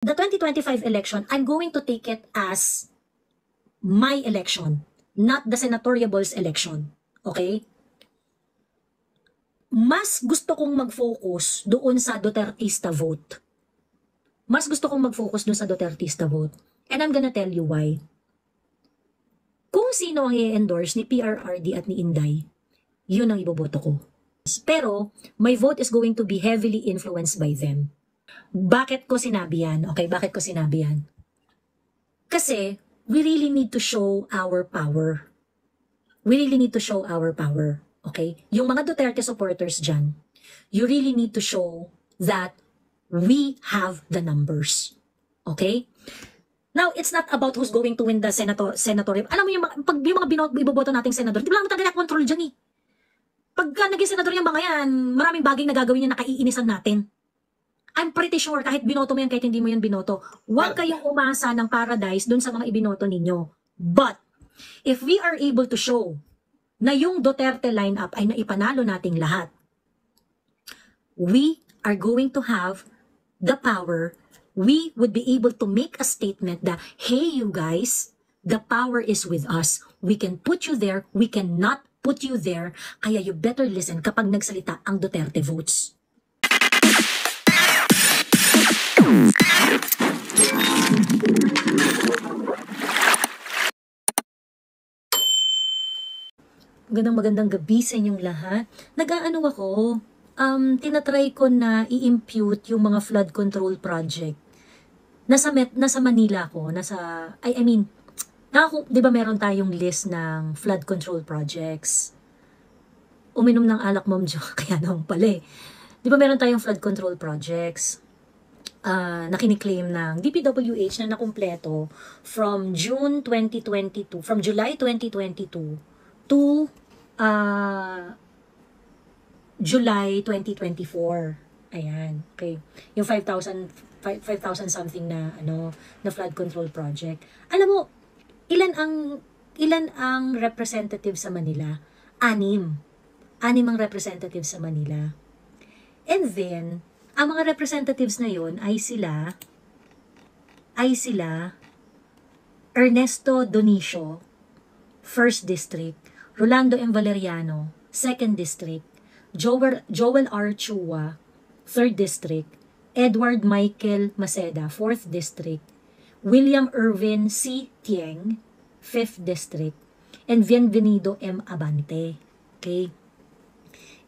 The 2025 election, I'm going to take it as my election, not the senatoriables election. Okay? Mas gusto kong mag-focus doon sa Dutertista vote. Mas gusto kong mag-focus doon sa Dutertista vote. And I'm gonna tell you why. Kung sino ang i-endorse ni PRRD at ni Inday, yun ang iboboto ko. Pero, my vote is going to be heavily influenced by them. Bakit ko sinabi yan? Okay, bakit ko sinabi yan? Kasi, we really need to show our power. We really need to show our power. Okay? Yung mga Duterte supporters dyan, you really need to show that we have the numbers. Okay? Now, it's not about who's going to win the senatorial. Alam mo, pag yung mga iboboto nating senador, di ba lang talaga control dyan eh. Pagka naging senador yung mga yan, maraming bagay na gagawin yan na kaiinisan natin. I'm pretty sure kahit binoto mo yan, kahit hindi mo yan binoto, huwag kayong umasa ng paradise dun sa mga ibinoto ninyo. But, if we are able to show na yung Duterte lineup ay naipanalo nating lahat, we are going to have the power. We would be able to make a statement that, hey, you guys, the power is with us. We can put you there. We cannot put you there. Kaya you better listen kapag nagsalita ang Duterte votes. Magandang gabi sa inyong lahat. Nag-aano ako, tinatry ko na i-impute yung mga flood control project. Nasa Manila ako, di ba meron tayong list ng flood control projects? Uminom ng alak, Mom Jo, kaya naman pala eh. Di ba meron tayong flood control projects na kiniklaim ng DPWH na nakumpleto from July 2022 to July 2024. Ayan, okay. Yung 5,000 something na na flood control project. Alam mo, ilan ang representative sa Manila? 6 ang representative sa Manila. And then, ang mga representatives na yon ay sila Ernesto Donicio, 1st District, Rolando M. Valeriano, 2nd District, Joel R. Chua, 3rd District, Edward Michael Maceda, 4th District, William Irvin C. Tieng, 5th District, and Bienvenido M. Abante. Okay?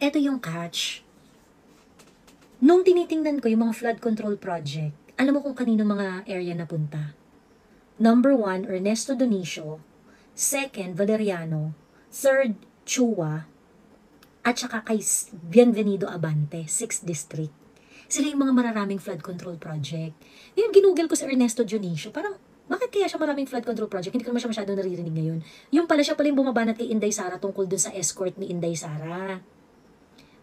Ito yung catch. Nung tinitingnan ko yung mga flood control project, alam mo kung kanino mga area napunta? Number 1, Ernesto Donicio, 2nd, Valeriano, 3rd, Chua, at saka kay Bienvenido Abante, 6th District. Sila yung mga mararaming flood control project. Yung ginugel ko sa Ernesto Donicio, parang, bakit kaya siya maraming flood control project? Hindi ko naman siya masyadong naririnig ngayon. Yung pala siya yung bumabanat kay Inday Sara tungkol dun sa escort ni Inday Sara.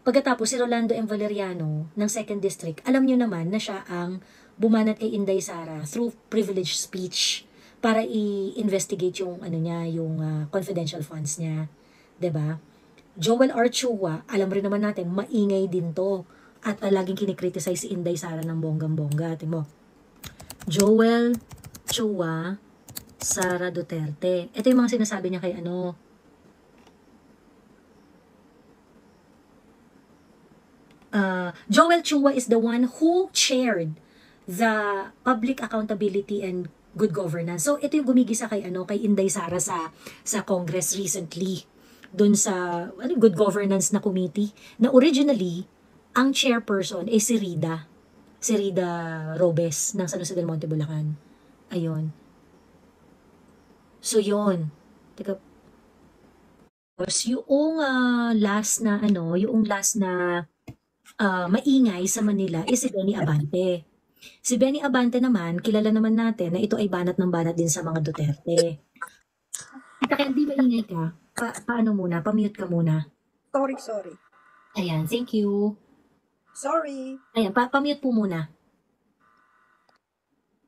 Pagkatapos si Rolando M. Valeriano ng 2nd District, alam nyo naman na siya ang bumanat kay Inday Sara through privileged speech para i-investigate yung confidential funds niya, 'di ba? Joel R. Chua, alam rin naman natin, maingay din to at laging kinikriticize si Inday Sara ng bonggang-bongga. Tingnan mo. Joel Chua, Sara Duterte. Ito yung mga sinasabi niya kay Joel Chua is the one who chaired the Public Accountability and Good Governance. So ito yung gumigisa kay Inday Sara sa Congress recently doon sa Good Governance na committee na originally ang chairperson ay si Rida Robes ng San Jose del Monte, Bulacan. Ayun. So yun. Teka. Yung last na maingay sa Manila is si Benny Abante. Si Benny Abante naman, kilala naman natin na ito ay banat ng banat din sa mga Duterte. Kaya hindi maingay ka, paano muna? Pa-mute ka muna. Sorry. Ayan, thank you. Sorry. Ayan, pa-mute po muna.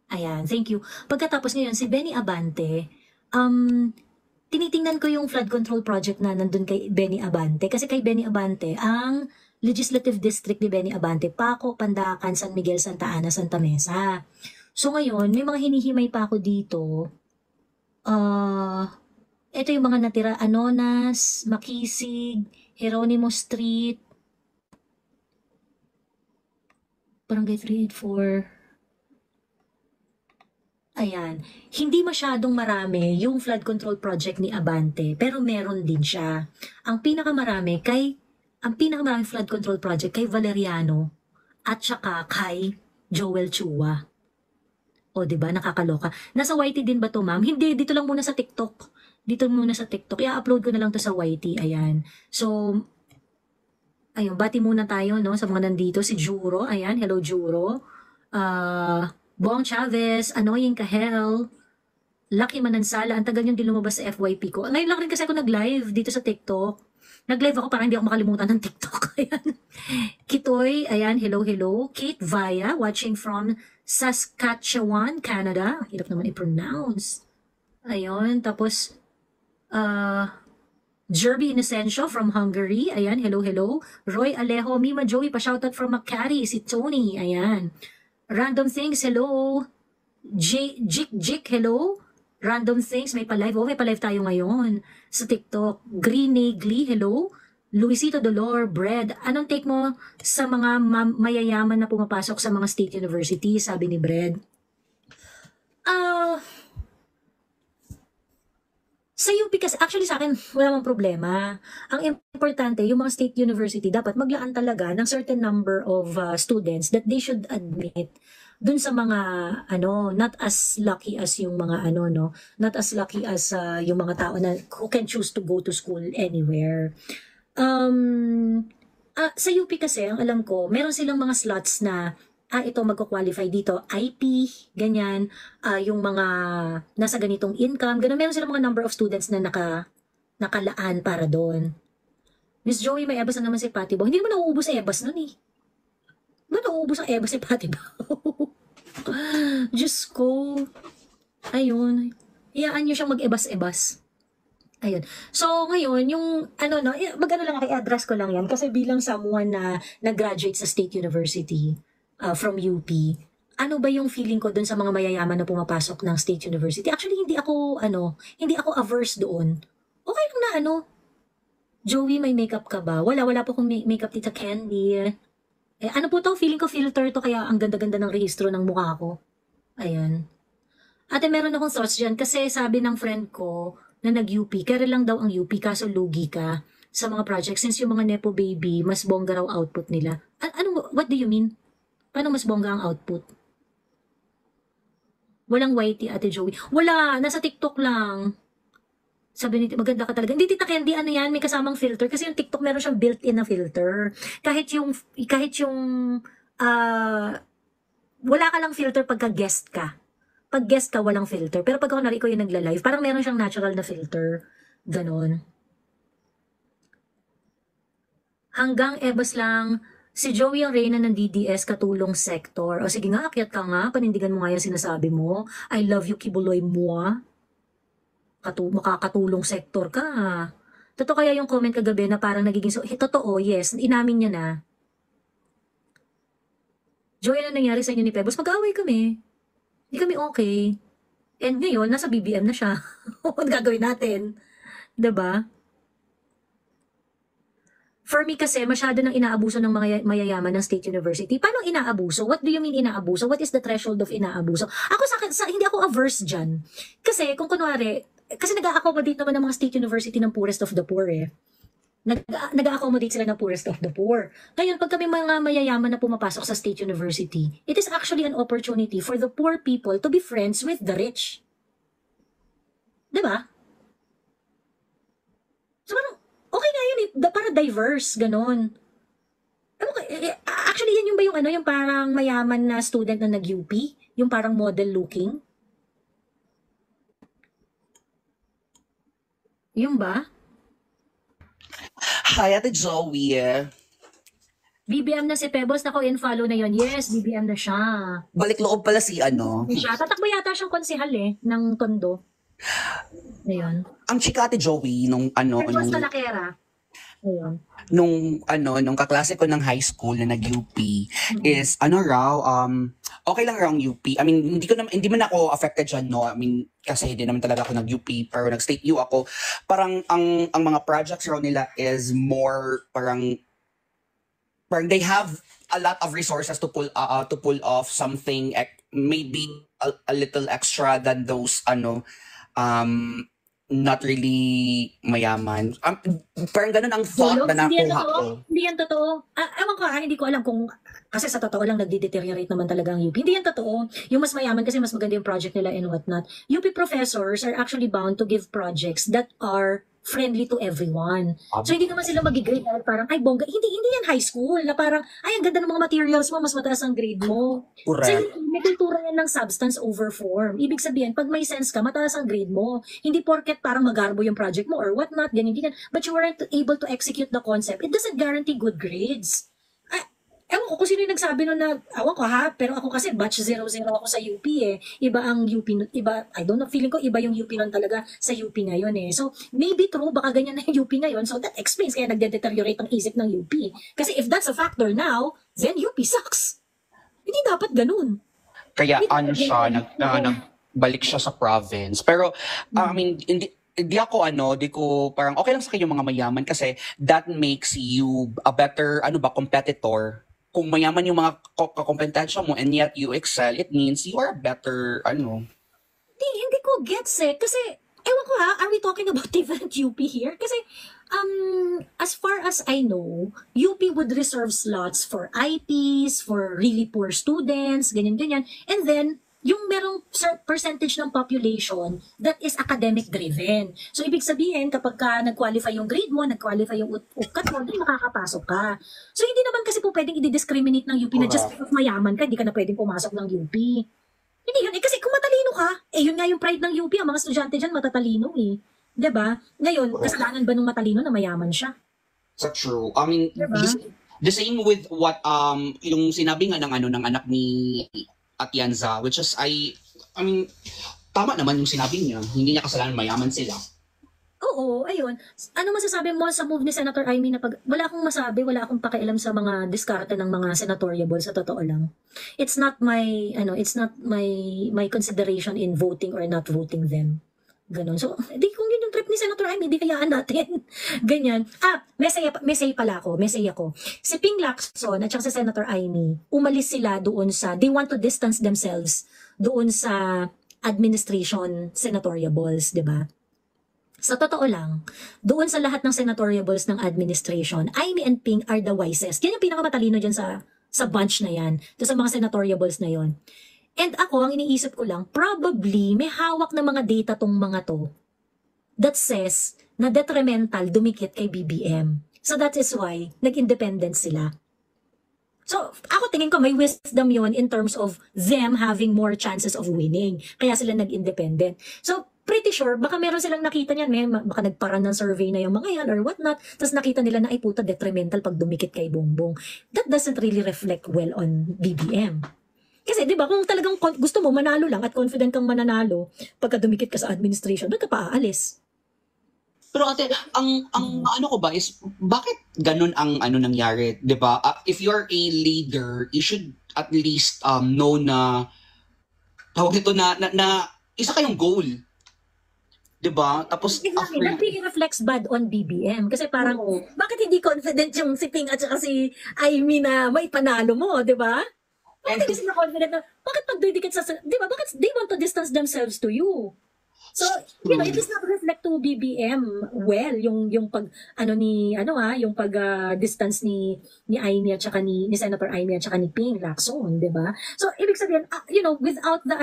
Ayan, thank you. Pagkatapos ngayon, si Benny Abante, tinitingnan ko yung flood control project na nandun kay Benny Abante. Kasi kay Benny Abante, ang Legislative District ni Benny Abante, Paco, Pandacan, San Miguel, Santa Ana, Santa Mesa. So ngayon, may mga hinihimay pa ako dito. Ito yung mga natira, Anonas, Makisig, Jeronimo Street, Barangay 384. Ayan. Hindi masyadong marami yung flood control project ni Abante, pero meron din siya. Ang pinakamarami flood control project kay Valeriano at saka kay Joel Chua. O, di ba? Nakakaloka. Nasa YT din ba to, ma'am? Hindi, dito lang muna sa TikTok. Dito muna sa TikTok. I-upload ko na lang to sa YT. Ayan. So, ayun, bati muna tayo, no? Sa mga nandito. Si Juro. Ayan. Hello, Juro. Bong Chavez. Annoying ka hell. Lucky Manansala. Ang tagal yung di lumabas sa FYP ko. Ngayon lang rin kasi ako nag-live dito sa TikTok. Nag-live ako para hindi ako makalimutan ng TikTok. Ayan. Kitoy. Ayan. Hello, hello. Kate Vaya. Watching from Saskatchewan, Canada. Hirap naman i-pronounce. Ayun, tapos, Jerby Inocencio from Hungary. Ayan, hello, hello. Roy Alejo, Mima Joey, pa-shoutout from Makati. Si Tony, ayan. Random Things, hello. Jik, hello. Random Things, may pa-live. Oh, may pa-live tayo ngayon sa TikTok. Green Nagli, hello. Luisito Dolor, Bread, anong take mo sa mga mayayaman na pumapasok sa mga state university, sabi ni Bread? Sa UP kasi, actually sa akin, wala namang problema. Ang importante, yung mga state university, dapat maglaan talaga ng certain number of students that they should admit dun sa mga, not as lucky as yung mga, not as lucky as yung mga tao na who can choose to go to school anywhere. Sa UP kasi, ang alam ko, meron silang mga slots na, ito magko-qualify dito, IP, ganyan, yung mga nasa ganitong income, ganun, meron silang mga number of students na nakalaan para doon. Miss Joey, may EBAS na naman si Patty Bao. Hindi naman nauubos sa EBAS nun eh. Ba't nauubos ang EBAS si Patty Bao? Diyos ko. Ayun. Iyaan nyo siyang mag-EBAS-EBAS. Ayun. So, ngayon, yung, mag-ano lang, i-address ko lang yan. Kasi bilang someone na nag-graduate sa State University from UP, ano ba yung feeling ko dun sa mga mayayaman na pumapasok ng State University? Actually, hindi ako averse doon. Okay lang na, Joey, may makeup ka ba? Wala po kong makeup, Tita Candy. Ano po to? Feeling ko filter to, kaya ang ganda-ganda ng rehistro ng mukha ko. Ayan. Ate, meron akong thoughts dyan. Kasi sabi ng friend ko, na nag-UP, kaya lang daw ang UP, kaso lugi ka sa mga projects since yung mga Nepo baby, mas bongga raw output nila. What do you mean? Paano mas bongga ang output? Walang YT, Ate Joey. Wala, nasa TikTok lang. Sabi nito, maganda ka talaga. Hindi, Tita Candy, yan, may kasamang filter. Kasi yung TikTok meron siyang built-in na filter. Kahit yung, wala ka lang filter pagka guest ka. Pag guest ka, walang filter. Pero pag ako ikaw yung nagla-live, parang meron siyang natural na filter. Ganon. Hanggang EBAS lang, si Joey ang reyna ng DDS katulong sector. O sige nga, akyat ka nga, panindigan mo nga yung sinasabi mo. I love you, kibuloy mo. Makakatulong sector ka. Totoo kaya yung comment kagabi na parang nagiging, totoo, yes, inamin niya na. Joey, ano nangyari sa inyo ni Pebbles? Mag-away kami. Hindi kami okay. And ngayon, nasa BBM na siya. Ano gagawin natin? Diba? For me kasi, masyado nang inaabuso ng mga mayayaman ng State University. Paano inaabuso? What do you mean inaabuso? What is the threshold of inaabuso? Ako hindi ako averse dyan. Kasi kung kunwari, kasi nag-accommodate naman ng mga State University ng poorest of the poor eh. Nag-accommodate sila ng poorest of the poor. Ngayon, pag kami mga mayayaman na pumapasok sa State University, it is actually an opportunity for the poor people to be friends with the rich. Diba? So, okay nga yun eh, para diverse, ganon. Actually, yan yung ba yung parang mayaman na student na nag-UP? Yung parang model looking? Yung ba? Hi, Ate Joey. BBM na si Pebbles, nako in-follow na yon. Yes, BBM na siya. Balik loob pala si Siya, tatakbo yata siyang konsihal ng Tondo. Ayun. Ang chika, Ate Joey, nung Pebbles Talakera. Ayun. nung kaklase ko ng high school na nag-UP is okay lang raw ang UP. I mean, hindi man ako affected dyan, no. I mean, kasi hindi naman talaga ako nag-UP, pero nag-state U ako. Parang ang mga projects raw nila is more parang they have a lot of resources to pull off something maybe a little extra than those not really mayaman. Parang ganun ang thought Tulog? na Hindi yan nakuha totoo. ko. Hindi yan totoo. Ewan ko hindi ko alam kung, kasi sa totoo lang nagde-deteriorate naman talaga ang UP. Hindi yan totoo. Yung mas mayaman kasi mas maganda yung project nila and whatnot. UP professors are actually bound to give projects that are friendly to everyone. So hindi naman sila mag-grade dahil parang, ay bongga, hindi yan high school, na parang, ay ang ganda ng mga materials mo, mas mataas ang grade mo. Correct. So may kultura yan ng substance over form. Ibig sabihin, pag may sense ka, mataas ang grade mo. Hindi porket parang magarbo yung project mo or whatnot, ganyan. But you weren't able to execute the concept. It doesn't guarantee good grades. Ewan ko kung sino yung nagsabi nun na, ewan ko pero ako kasi batch 00 ako sa UP eh. Iba ang UP, iba, I don't know, feeling ko iba yung UP nun talaga sa UP ngayon eh. So, maybe true, baka ganyan na yung UP ngayon. So, that explains kaya nagde-deteriorate ang isip ng UP. Kasi if that's a factor now, then UP sucks. Hindi dapat ganun. Kaya nagbalik siya sa province. Pero, I mean, di ko parang okay lang sa akin yung mga mayaman kasi that makes you a better, competitor. Kung mayaman yung mga kakompetensya mo and yet you excel, it means you are better, Hindi ko gets eh. Kasi, ewan ko are we talking about different UP here? Kasi, as far as I know, UP would reserve slots for IPs, for really poor students, ganyan-ganyan. And then, yung merong percentage ng population that is academic driven. So, ibig sabihin, kapag ka nag-qualify yung grade mo, nag-qualify yung UCAT mo, di makakapasok ka. So, hindi naman kasi po pwedeng i-discriminate ng UP na just because mayaman ka, hindi ka na pwedeng pumasok ng UP. Hindi yun. Kasi kung matalino ka, yun nga yung pride ng UP, ang mga estudyante dyan matatalino eh. Diba? Ngayon, kasalanan ba nung matalino na mayaman siya? So true. I mean, diba? the same with what, yung sinabi nga ng anak ni Atienza, which is, I mean, tama naman yung sinabi niya. Hindi niya kasalanan, mayaman sila. Oo, ayun. Ano masasabi mo sa move ni Senator Amy na wala akong masabi, wala akong pakialam sa mga diskarte ng mga senatoriable, sa totoo lang. It's not my consideration in voting or not voting them. Ganon. So, di kung yun yung trip ni Senator Amy, di kayaan natin. Ganyan. May say ako. Si Ping Lacson at saka si Senator Amy, umalis sila doon they want to distance themselves doon sa administration senatoriables, di ba? Sa totoo lang, doon sa lahat ng senatoriables ng administration, Amy and Ping are the wisest. Yan yung pinakamatalino dyan sa bunch na yan, doon sa mga senatoriables na yon. And ako, ang iniisip ko lang, probably may hawak na mga data tong mga to that says na detrimental dumikit kay BBM. So that is why nag-independent sila. So ako tingin ko may wisdom yon in terms of them having more chances of winning. Kaya sila nag-independent. So pretty sure, baka meron silang nakita niyan, baka nagparan ng survey na yung mga yan or whatnot, tapos nakita nila na ay puta detrimental pag dumikit kay Bongbong. That doesn't really reflect well on BBM. Kasi 'di ba kung talagang gusto mo manalo lang at confident kang mananalo pagka dumikit ka sa administration, ba't ka pa aalis? Pero ate, ang ano ko ba is bakit ganun ang nangyari, 'di ba? If you're a leader, you should at least know na tawag ito na isa kayong goal. 'Di ba? Tapos exactly, that really reflects bad on BBM kasi parang bakit hindi confident yung si Ping at saka si Amy na may panalo mo, 'di ba? Bakit hindi sila confident na, bakit pagdidikit di ba, bakit they want to distance themselves to you? So, it does not reflect to BBM well, yung pag, yung pag-distance ni Amy at saka ni Senator Amy at saka ni Ping Lacson, di ba? So, ibig sabihin, without the,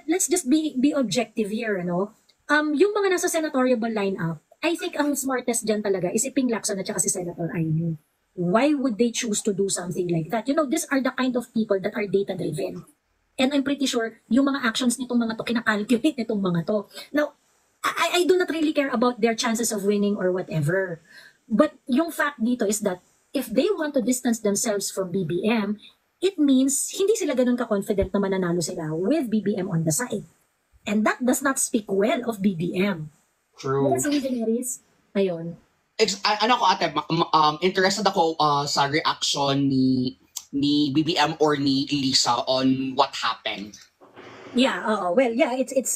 let's just be objective here, yung mga nasa senatorial lineup, I think ang smartest dyan talaga is si Ping Lacson at saka si Senator Amy. Why would they choose to do something like that? These are the kind of people that are data-driven. And I'm pretty sure, yung mga actions nitong mga to, kinakalculate nitong mga to. Now, I do not really care about their chances of winning or whatever. But yung fact dito is that, if they want to distance themselves from BBM, it means, hindi sila ganun ka-confident na mananalo sila with BBM on the side. And that does not speak well of BBM. True. Yes, Ayun. ano ko ate, interested ako sa reaction ni BBM or ni Lisa on what happened. Yeah, oo. Well, yeah, it's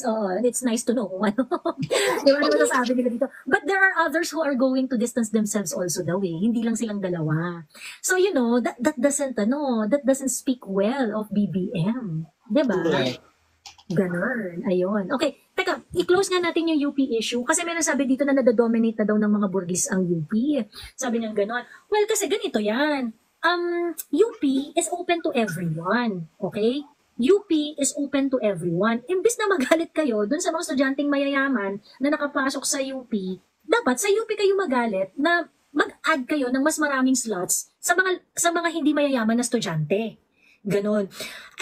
nice to know kung ano. Di ba naman nasabi nila dito. But there are others who are going to distance themselves also daw eh. Hindi lang silang dalawa. So, that doesn't speak well of BBM. Di ba? Correct. Ganon. Ayun. Okay, teka, i-close nga natin yung UP issue kasi may nasabi dito na nadadominate na daw ng mga burgis ang UP. Sabi niya ganon. Well, kasi ganito yan. UP is open to everyone. Okay? UP is open to everyone. Imbis na magalit kayo dun sa mga estudyanteng mayayaman na nakapasok sa UP, dapat sa UP kayo magalit na mag-add kayo ng mas maraming slots sa mga hindi mayayaman na estudyante. Ganon.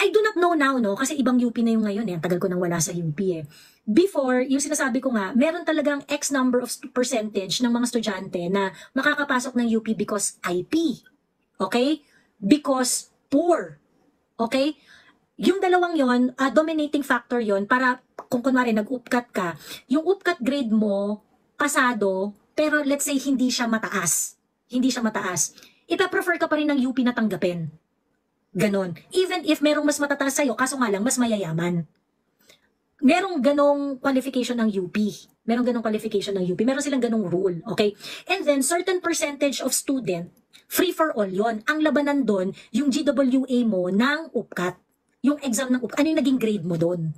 I do not know now, no? Kasi ibang UP na yung ngayon eh. Ang tagal ko nang wala sa UP eh. Before, yung sinasabi ko nga, meron talagang X number of percentage ng mga estudyante na makakapasok ng UP because IP. Okay? Because poor. Okay? Yung dalawang yon, dominating factor yon para kung kunwari nag-upcut ka, yung upcut grade mo, pasado, pero let's say hindi siya mataas. Hindi siya mataas. Ipa-prefer ka pa rin ng UP na tanggapin. Ganon. Even if merong mas matataas sa'yo, kaso nga lang, mas mayayaman. Merong ganong qualification ng UP. Merong ganong qualification ng UP. Meron silang ganong rule. Okay? And then, certain percentage of student, free for all yon. Ang labanan doon, yung GWA mo ng upcut. Yung exam ng upcut. Ano yung naging grade mo doon?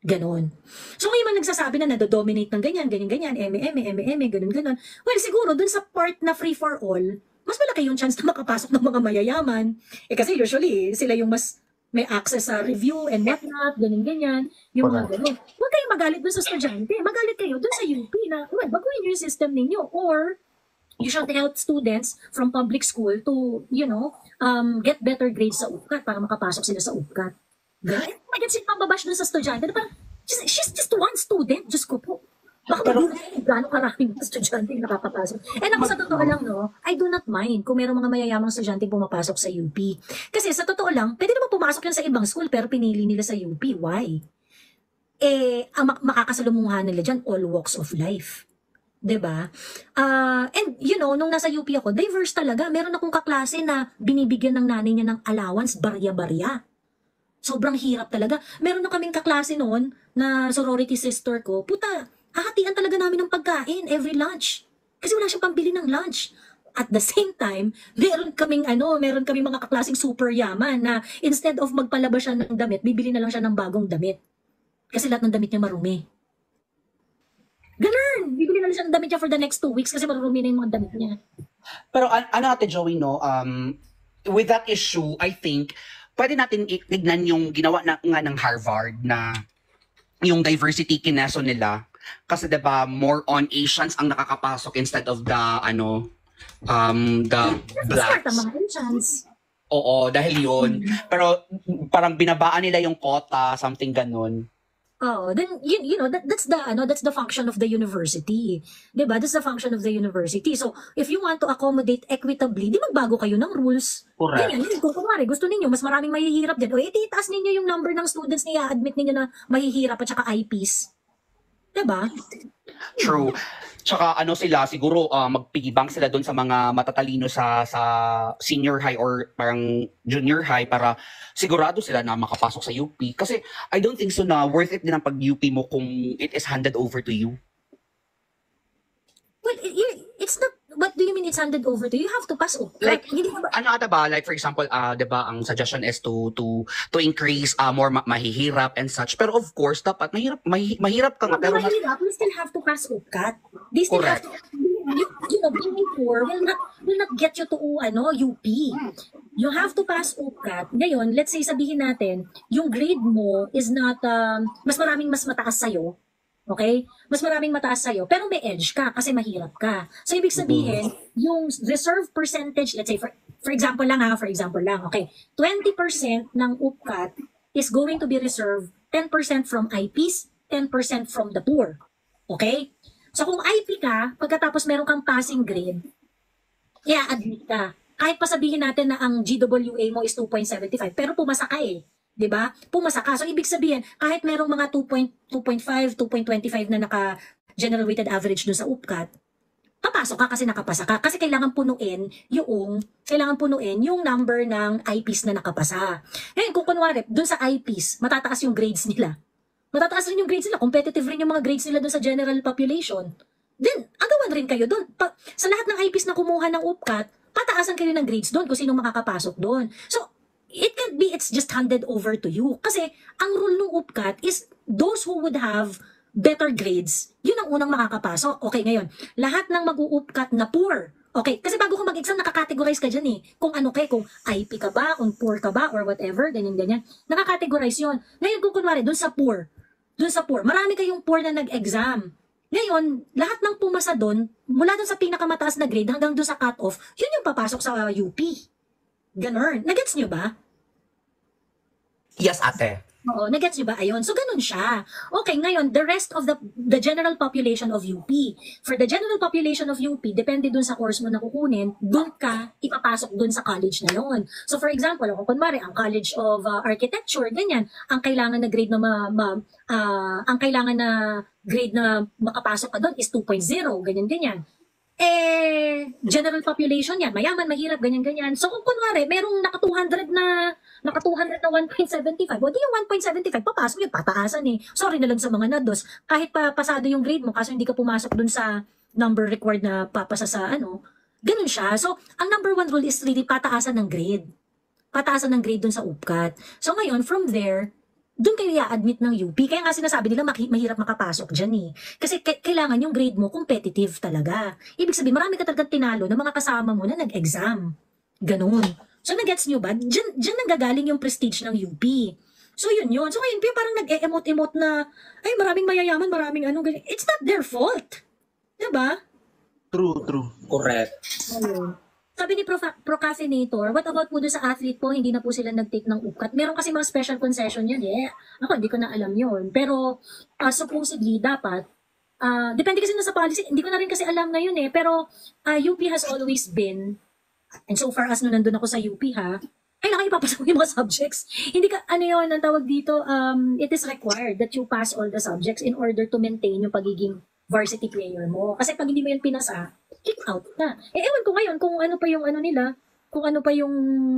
Ganon. So, ngayon man nagsasabi na nado-dominate ng ganyan, ganon. Well, siguro, dun sa part na free for all, mas malaki yung chance na makapasok ng mga mayayaman. Kasi usually, sila yung mas may access sa review and whatnot, ganyan. Yung mga ganun. Huwag kayong magalit dun sa estudyante. Magalit kayo dun sa UP na, well, baguhin yung system ninyo. Or, you should help students from public school to, get better grades sa UPCAT para makapasok sila sa UPCAT. Ganyan. Maganda sila mababash dun sa estudyante. Parang, she's just one student. Diyos ko po. Baka magiging gano'ng karaming estudyante yung nakakapasok. And ako sa totoo lang, I do not mind kung mayroong mga mayayamang estudyante pumapasok sa UP. Kasi sa totoo lang, pwede naman pumasok yan sa ibang school pero pinili nila sa UP. Why? Ang makakasalumuha nila dyan, all walks of life. 'Di ba? And nung nasa UP ako, diverse talaga. Meron akong kaklase na binibigyan ng nanay niya ng allowance, barya-barya. Sobrang hirap talaga. Meron na kaming kaklase noon na sorority sister ko. Puta, hahatian talaga namin ng pagkain every lunch. Kasi wala siyang pambili ng lunch. At the same time, meron kaming mga kaklaseng super yaman na instead of magpalaba siya ng damit, bibili na lang siya ng bagong damit. Kasi lahat ng damit niya marumi. Ganun! Bibili na lang siya ng damit niya for the next 2 weeks kasi marumi na yung mga damit niya. Pero Ate Joey, with that issue, I think, pwede natin tignan yung ginawa nga ng Harvard na yung diversity kineso nila. Kasi 'di ba more on Asians ang nakakapasok instead of the blacks. Mga Asians. Oo, dahil yun. Pero parang binabaan nila yung quota, something ganun. Oh, then that's the function of the university. 'Di ba? That's the function of the university. So, if you want to accommodate equitably, di magbago kayo ng rules. Correct. Ganyan, kung kunwari, gusto ninyo mas maraming mahihirap diyan. O itaas ninyo yung number ng students na i-admit ninyo na mahihirap at saka IPs. 'Di ba? True. Tsaka sila siguro magpigibang sila doon sa mga matatalino sa senior high or parang junior high para sigurado sila na makapasok sa UP kasi I don't think so na worth it din ang pag-UP mo kung it is handed over to you. Well, it's not. What do you mean it's handed over to you? You have to pass UPCAT. Like, hindi ba? ata ba? Like, for example, diba, ang suggestion is to increase more mahihirap and such. Pero of course, dapat mahirap ka nga. Pero Mahirap, we still have to pass UPCAT. They still have correct. to, being poor will not get you to, UP. You have to pass UPCAT. Ngayon, let's say, sabihin natin, yung grade mo is not, mas mataas sa'yo. Okay? Mas maraming mataas sa'yo, pero may edge ka kasi mahirap ka. So, ibig sabihin, yung reserve percentage, let's say, for example lang, okay, 20% ng UPCAT is going to be reserved 10% from IPs, 10% from the poor. Okay? So, kung IP ka, pagkatapos meron kang passing grade, i-admit ka. Kahit pa sabihin natin na ang GWA mo is 2.75, pero pumasa ka eh. 'Di ba? Pumasa ka. So, ibig sabihin, kahit merong mga 2.25 na naka-general weighted average dun sa UPCAT, papasok ka kasi nakapasa ka. Kasi kailangan punuin yung number ng IPs na nakapasa. Ngayon, kung kunwari, dun sa IPs, matataas yung grades nila. Matataas rin yung grades nila. Competitive rin yung mga grades nila dun sa general population. Then, agawan rin kayo dun. Sa lahat ng IPs na kumuha ng UPCAT, pataasan kayo ng grades dun kung sino makakapasok dun. So, it can be it's just handed over to you. Kasi, ang rule ng UPCAT is those who would have better grades, yun ang unang makakapasok. Okay, ngayon, lahat ng mag-u-UPCAT na poor, okay, kasi bago ka mag-exam, nakakategorize ka dyan eh. Kung ano kung IP ka ba, kung poor ka ba, or whatever, ganyan-ganyan. Nakakategorize yun. Ngayon, kung kunwari, dun sa poor, marami kayong poor na nag-exam. Ngayon, lahat ng pumasa dun, mula dun sa pinakamataas na grade hanggang dun sa cut-off, yun yung papasok sa UP. Ganon. Nagets nyo ba? Yes, ate. Oo, nagets nyo ba? Ayun. So, ganun siya. Okay, ngayon, the rest of the general population of UP. For the general population of UP, depende dun sa course mo na kukunin, dun ka ipapasok dun sa college na yun. So, for example, kung kunwari, ang College of Architecture, ganyan, ang kailangan na grade na makapasok ka dun is 2.0, ganyan-ganyan. General population yan, mayaman, mahirap, ganyan-ganyan. So, kung kunwari, merong naka 200 na 1.75, o di yung 1.75, papasok yun, pataasan eh. Sorry na lang sa mga nados, kahit pa pasado yung grade mo, kaso hindi ka pumasok dun sa number required na papasa sa ganun siya. So, ang number 1 rule is really pataasan ng grade. Pataasan ng grade dun sa UPCAT. So, ngayon, from there, doon kayo i-admit ng UP. Kaya nga sinasabi nila mahirap makapasok dyan eh. Kasi kailangan yung grade mo competitive talaga. Ibig sabihin, marami ka talagang tinalo ng mga kasama mo na nag-exam. Ganun. So, nag-gets nyo ba? Dyan nanggagaling yung prestige ng UP. So, yun. So, ngayon, parang nag-e-emote-emote na, ay, maraming mayayaman, maraming ganyan. It's not their fault. Diba? True. Correct. Ayun. Sabi ni Procrastinator, what about po doon sa athlete po, hindi na po sila nag-take ng UPCAT? Meron kasi mga special concession yan eh. Ako, hindi ko na alam yon. Pero, supposedly, dapat, depende kasi na sa policy, hindi ko na rin kasi alam ngayon eh. Pero, UP has always been, and so far as no nandun ako sa UP kailangan ipapasa mo yung mga subjects. Hindi ka, ang tawag dito, it is required that you pass all the subjects in order to maintain yung pagiging varsity player mo. Kasi pag hindi mo yan pinasa, kick out na. Ewan ko ngayon kung ano pa yung nila, kung ano pa yung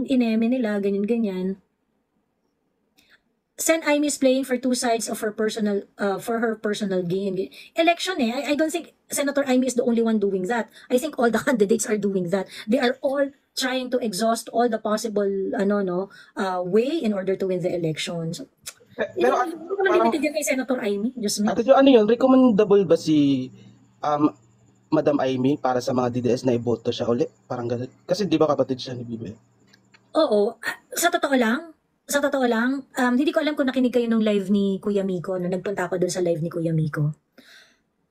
ineme nila, ganyan-ganyan. Sen Aimee is playing for two sides of her personal, for her personal gain. Election I don't think Senator Aimee is the only one doing that. I think all the candidates are doing that. They are all trying to exhaust all the possible, way in order to win the election. So, Pero hindi ko naman limited yan kay Senator Aimee. Just me. Ate Jo, yun? Recommendable ba si Madam Aimee para sa mga DDS na iboto siya ulit? Parang ganun. Kasi di ba kapatid siya ni Bibe? Oo. Sa totoo lang, hindi ko alam kung nakinig kayo nung live ni Kuya Miko, nung nagpunta ako dun sa live ni Kuya Miko.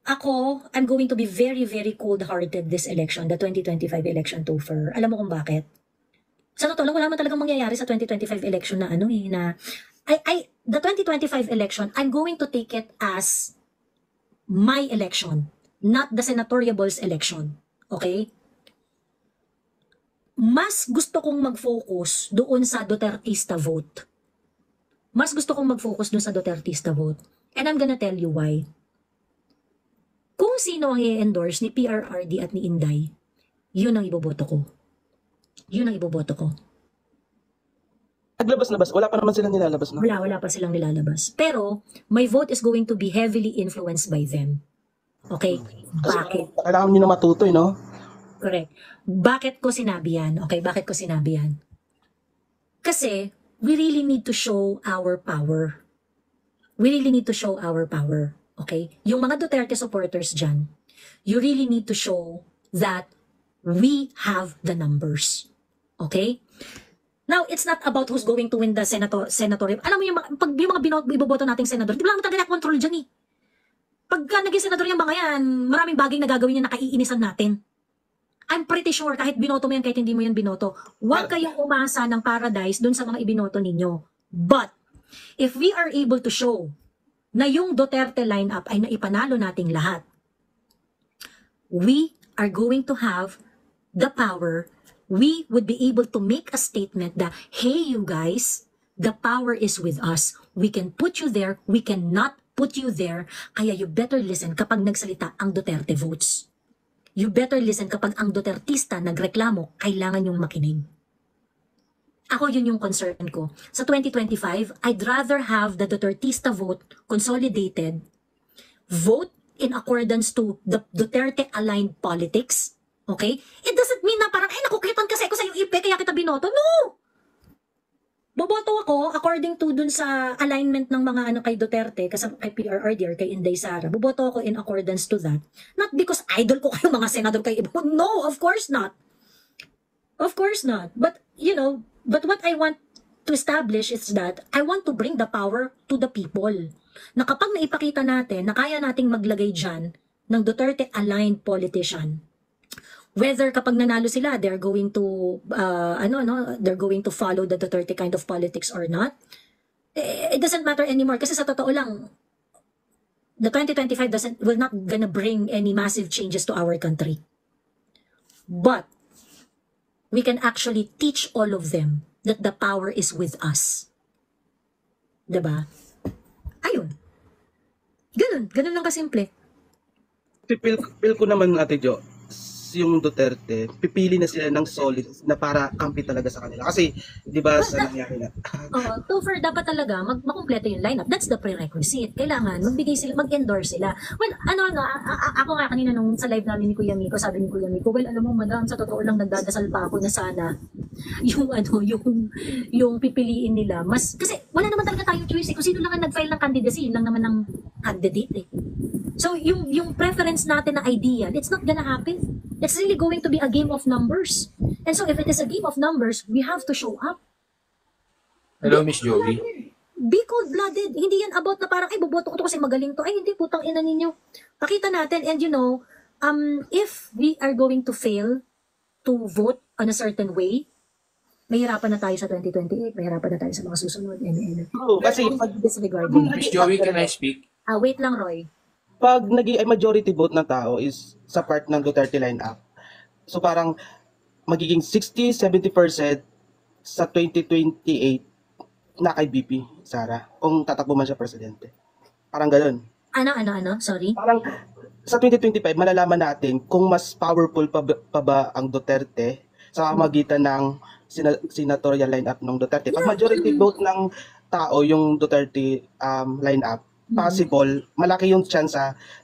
Ako, I'm going to be very, very cold-hearted this election, the 2025 election, Topher. Alam mo kung bakit? Sa totoo lang, wala man talagang mangyayari sa 2025 election na the 2025 election, I'm going to take it as my election, not the senatoriables election. Okay? Mas gusto kong mag-focus doon sa Dutertista vote. And I'm gonna tell you why. Kung sino ang i-endorse ni PRRD at ni Inday, yun ang iboboto ko. Naglabas na ba? Wala pa naman silang nilalabas na. Wala pa silang nilalabas. Pero, my vote is going to be heavily influenced by them. Okay? Bakit? Kailangan nyo na matutoy, no? Correct. Bakit ko sinabi yan? Kasi, we really need to show our power. Okay? Yung mga Duterte supporters dyan, you really need to show that we have the numbers. Okay? Now, it's not about who's going to win the senatorial. Alam mo pag yung mga iboboto nating senador, di ba naman talaga control dyan eh. Pagka naging senador yung mga yan, maraming bagay na gagawin niya na kaiinisan natin. I'm pretty sure kahit binoto mo yan, kahit hindi mo yan binoto, huwag kayong umasa ng paradise dun sa mga ibinoto ninyo. But, if we are able to show na yung Duterte lineup ay naipanalo nating lahat, we are going to have the power. We would be able to make a statement that, hey, you guys, the power is with us. We can put you there. We cannot put you there. Kaya you better listen kapag nagsalita ang Duterte votes. you better listen kapag ang Dutertista nagreklamo, kailangan yung makinig. Ako yun yung concern ko. Sa 2025, I'd rather have the Dutertista vote consolidated, vote in accordance to the Duterte-aligned politics. Okay? It doesn't mean na parang, nakukitan kasi ako sa yung IP, kaya kita binoto. No! Boboto ako according to dun sa alignment ng mga ano kay Duterte, kasi kay PRRD or kay Inday Sara. Boboto ako in accordance to that. Not because idol ko kayo mga senador kay iba. No, of course not. Of course not. But, but what I want to establish is that I want to bring the power to the people. Na kapag naipakita natin na kaya nating maglagay dyan ng Duterte-aligned politician, whether kapag nanalo sila, they're going to, they're going to follow the Duterte kind of politics or not, it doesn't matter anymore. Kasi sa totoo lang, the 2025 will not gonna bring any massive changes to our country. But, we can actually teach all of them that the power is with us. Diba? Ayun. Ganun lang kasimple. Feel ko naman, Ate Jo, yung Duterte, pipili na sila ng solid na para kampi talaga sa kanila. Kasi, di ba, sa nangyari na. For dapat talaga, makumpleto yung lineup. That's the prerequisite. Kailangan, mag-endorse sila. Well, ako nga kanina nung sa live namin ni Kuya Miko, sabi ni Kuya Miko, well, alam mo, madam, sa totoo lang nagdadasal pa ako na sana yung pipiliin nila. Kasi wala naman talaga tayong choice. Kung sino lang ang nag-file ng candidacy, yun lang naman ang candidate. So, yung preference natin na ideal, it's not gonna happen. It's really going to be a game of numbers. And so, if it is a game of numbers, we have to show up. Hello, Miss Joey. Be cold-blooded. Hindi yan about na parang, boboto ko to kasi magaling to. Hindi, putang ina ninyo. Pakita natin. And if we are going to fail to vote on a certain way, mahirapan na tayo sa 2028, mahirapan na tayo sa mga susunod. Kasi, disregarding. Miss Joey, can I speak? Wait lang, Roy. pag naging majority vote ng tao is sa part ng Duterte lineup, so parang magiging 60-70% sa 2028 na kay BP, Sara, kung tatakbo man siya presidente. Parang gano'n. Ano? Sorry? Parang sa 2025, malalaman natin kung mas powerful pa ba ang Duterte sa magitan ng senatorial lineup ng Duterte. Pag majority vote ng tao yung Duterte lineup, possible, malaki yung chance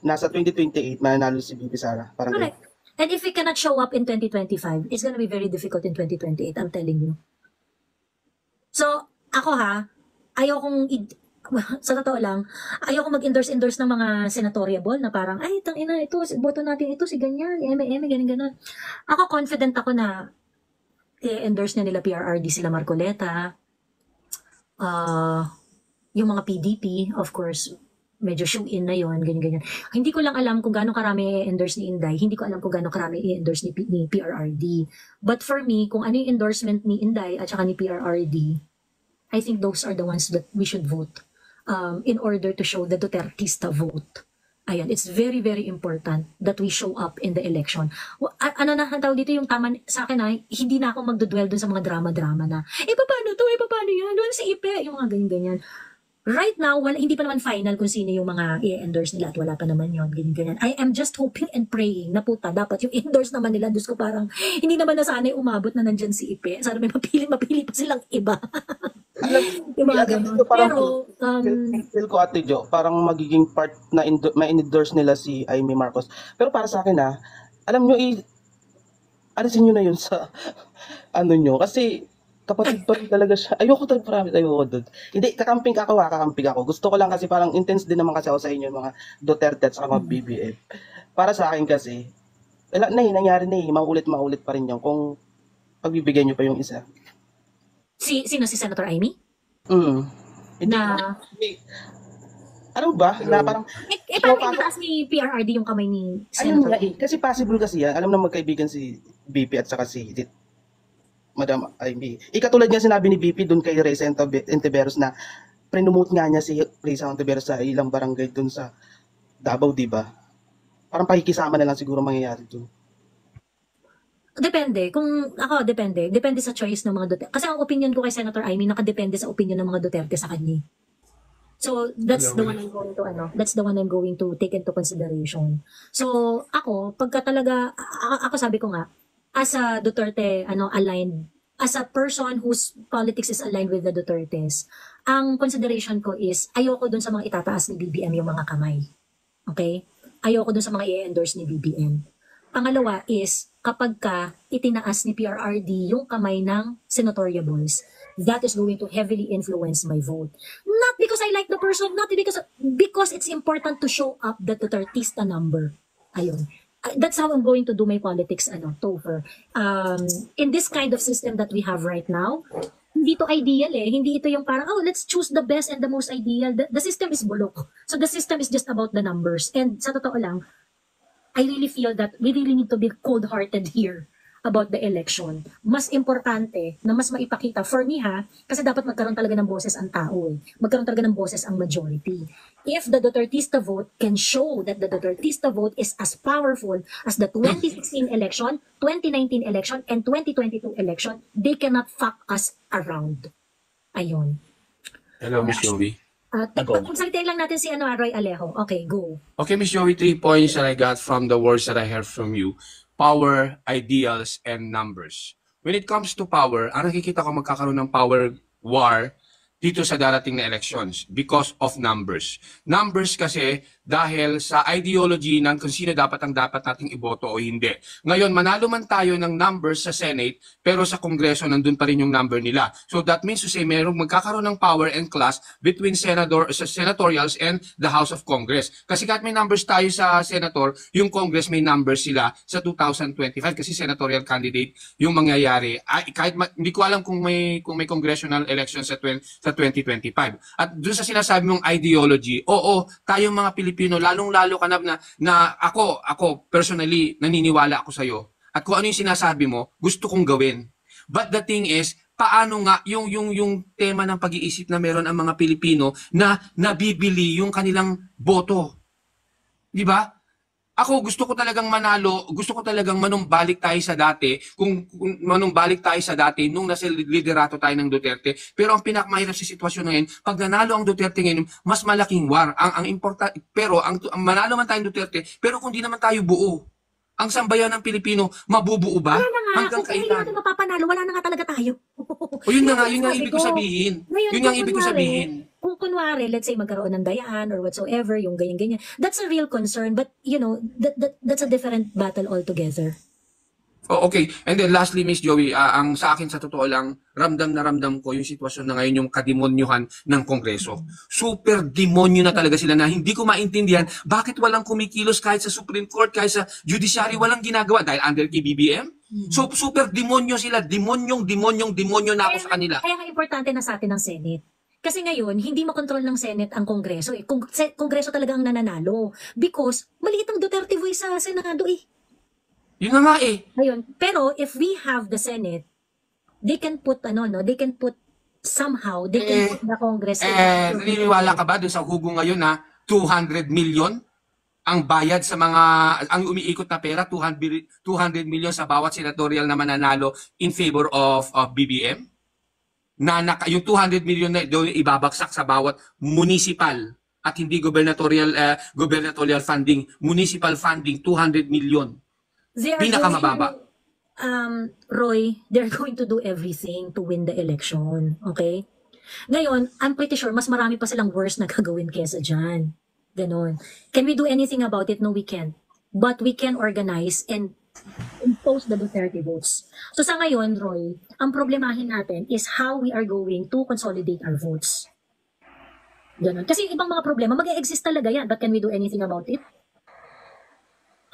na sa 2028 mananalo si BP Sara. Parang Correct. And if we cannot show up in 2025, it's gonna be very difficult in 2028, I'm telling you. So, ako ayokong, sa totoo lang, ayokong mag-endorse ng mga senatoriable na parang, ay, tangina, ito, boto natin ito, si ganyan, ganyan. Ako, confident ako na i-endorse na nila PRRD, sila Marcoleta, yung mga PDP, of course, medyo shoe-in na yon, ganyan. Hindi ko lang alam kung gaano karami i-endorse ni Inday. Hindi ko alam kung gaano karami i-endorse ni PRRD. But for me, kung ano yung endorsement ni Inday at saka ni PRRD, I think those are the ones that we should vote in order to show the Dutertista vote. Ayan, it's very, very important that we show up in the election. Ang tawag dito yung tama sa akin hindi na ako magdudwell dun sa mga drama-drama na, paano to? Paano yan? Doon si Ipe? Yung mga ganyan-ganyan. Right now, hindi pa naman final kung sino yung mga i-endorse nila at wala pa naman yun, ganyan. I am just hoping and praying na puta, dapat yung endorse naman nila, Diyos ko parang, hindi naman na sana umabot na nandyan si Ipe. Sana may mapili pa silang iba. Yung mga ganun. Pero, feel ko, Ate Jo, parang magiging part na may endorse nila si Amy Marcos. Pero para sa akin alam nyo, alisin nyo na yun sa nyo. Kasi, kapatid pa rin talaga siya. Ayoko doon. Hindi, kakamping ako. Gusto ko lang kasi parang intense din naman kasi ako sa inyo, mga Duterte at sa mga BBF. Para sa akin kasi, nangyari na maulit pa rin yun kung pagbibigyan nyo pa yung isa. Sino si Senator Amy? Ano ba? Na parang, paano itaas ni PRRD yung kamay ni Senator? Kasi possible kasi yan. Alam na magkaibigan si BP at saka si Madam Amy. Ikatulad niya sinabi ni BP doon kay Reza Ontiveros na prinomote nga niya si Reza Ontiveros sa ilang barangay doon sa Davao, di ba? Parang pakikisama na lang siguro mangyayari doon. Depende. Depende sa choice ng mga Duterte. Kasi ang opinion ko kay Senator Amy nakadepende sa opinion ng mga Duterte sa kanya. So that's the one I'm going to that's the one I'm going to take into consideration. So ako, pagka talaga ako sabi ko nga, as a Duterte aligned, as a person whose politics is aligned with the Dutertes, ang consideration ko is ayoko dun sa mga itataas ni BBM yung mga kamay. Okay? Ayoko dun sa mga i-endorse ni BBM. Pangalawa is kapag ka itinaas ni PRRD yung kamay ng senatoriables, that is going to heavily influence my vote. Not because I like the person, not because it's important to show up the Dutertista number. Ayun. That's how I'm going to do my politics, Topher. In this kind of system that we have right now, hindi to ideal eh. Hindi ito yung parang, let's choose the best and the most ideal. The system is bulok. So the system is just about the numbers. And sa totoo lang, I really feel that we really need to be cold-hearted here about the election. Mas importante na mas maipakita, for me kasi dapat magkaroon talaga ng boses ang tao eh. Magkaroon talaga ng boses ang majority. If the Dutertista vote can show that the Dutertista vote is as powerful as the 2016 election, 2019 election, and 2022 election, they cannot fuck us around. Ayun. Hello, Miss Joey. Pagsalitain lang natin si Roy Alejo. Okay, go. Okay, Miss Joey, 3 points that I got from the words that I heard from you. Power, ideals, and numbers. When it comes to power, ang nakikita ko magkakaroon ng power war dito sa darating na elections because of numbers. Numbers kasi dahil sa ideology ng kung sino dapat nating iboto o hindi. Ngayon, manalo man tayo ng numbers sa Senate, pero sa Kongreso nandun pa rin yung number nila. So that means to say, magkakaroon ng power and class between senatorials and the House of Congress. Kasi kahit may numbers tayo sa senator, yung Congress may numbers sila sa 2025 kasi senatorial candidate yung mangyayari. Hindi ko alam kung may congressional election sa 2025. At doon sa sinasabi mong ideology, oo, tayong mga Pilipino, lalong-lalo ka na ako personally, naniniwala ako sa'yo. At kung ano yung sinasabi mo, gusto kong gawin. But the thing is, paano nga yung tema ng pag-iisip na meron ang mga Pilipino na nabibili yung kanilang boto? Di ba? Ako gusto ko talagang manalo, gusto ko talagang manumbalik tayo sa dati, kung manumbalik tayo sa dati nung nasa liderato tayo ng Duterte. Pero ang pinakamahirap sa sitwasyon ngayon, pag nanalo ang Duterte ngayon, mas malaking war. Ang important, pero ang manalo man tayong Duterte, pero kung di naman tayo buo, ang sambayan ng Pilipino, mabubuo ba? Wala na nga. Hanggang Kung hindi natin mapapanalo, wala na nga talaga tayo. O yun na nga, yun nga ibig ko sabihin. Ngayon, Yun nga ibig ko sabihin. Kung kunwari, let's say magkaroon ng dayaan or whatsoever, yung ganyan-ganyan, that's a real concern, but that's a different battle altogether. Oh, okay. And then lastly, Miss Joey, ang sa akin sa totoo lang, ramdam na ramdam ko yung sitwasyon na ngayon yung kademonyuhan ng Kongreso. Super demonyo na talaga sila na hindi ko maintindihan bakit walang kumikilos kahit sa Supreme Court, kahit sa Judiciary, walang ginagawa dahil under kay BBM. So super demonyo sila, demonyo na ako sa kanila. Kaya nga importante na sa atin ang Senate. Kasi ngayon, hindi makontrol ng Senate ang Kongreso. Kongreso talaga ang nananalo. Because maliit ang Duterte voice sa Senado eh. Yun na nga eh. Ayun. Pero if we have the Senate, they can put somehow the Congress. Naniniwala ka ba dun sa hugo ngayon na 200 million ang bayad sa mga, ang umiikot na pera, 200 million sa bawat senatorial na mananalo in favor of BBM? Yung 200 million na doon ibabagsak sa bawat municipal at hindi gubernatorial funding, municipal funding, 200 million. Pinakamababa. Roy, they're going to do everything to win the election. Okay? Ngayon, I'm pretty sure mas marami pa silang worse na gagawin kesa dyan. Ganon. Can we do anything about it? No, we can't. But we can organize and impose the Duterte votes. So sa ngayon, Roy, ang problemahin natin is how we are going to consolidate our votes. Ganon. Kasi ibang mga problema, mag-e-exist talaga yan. But can we do anything about it?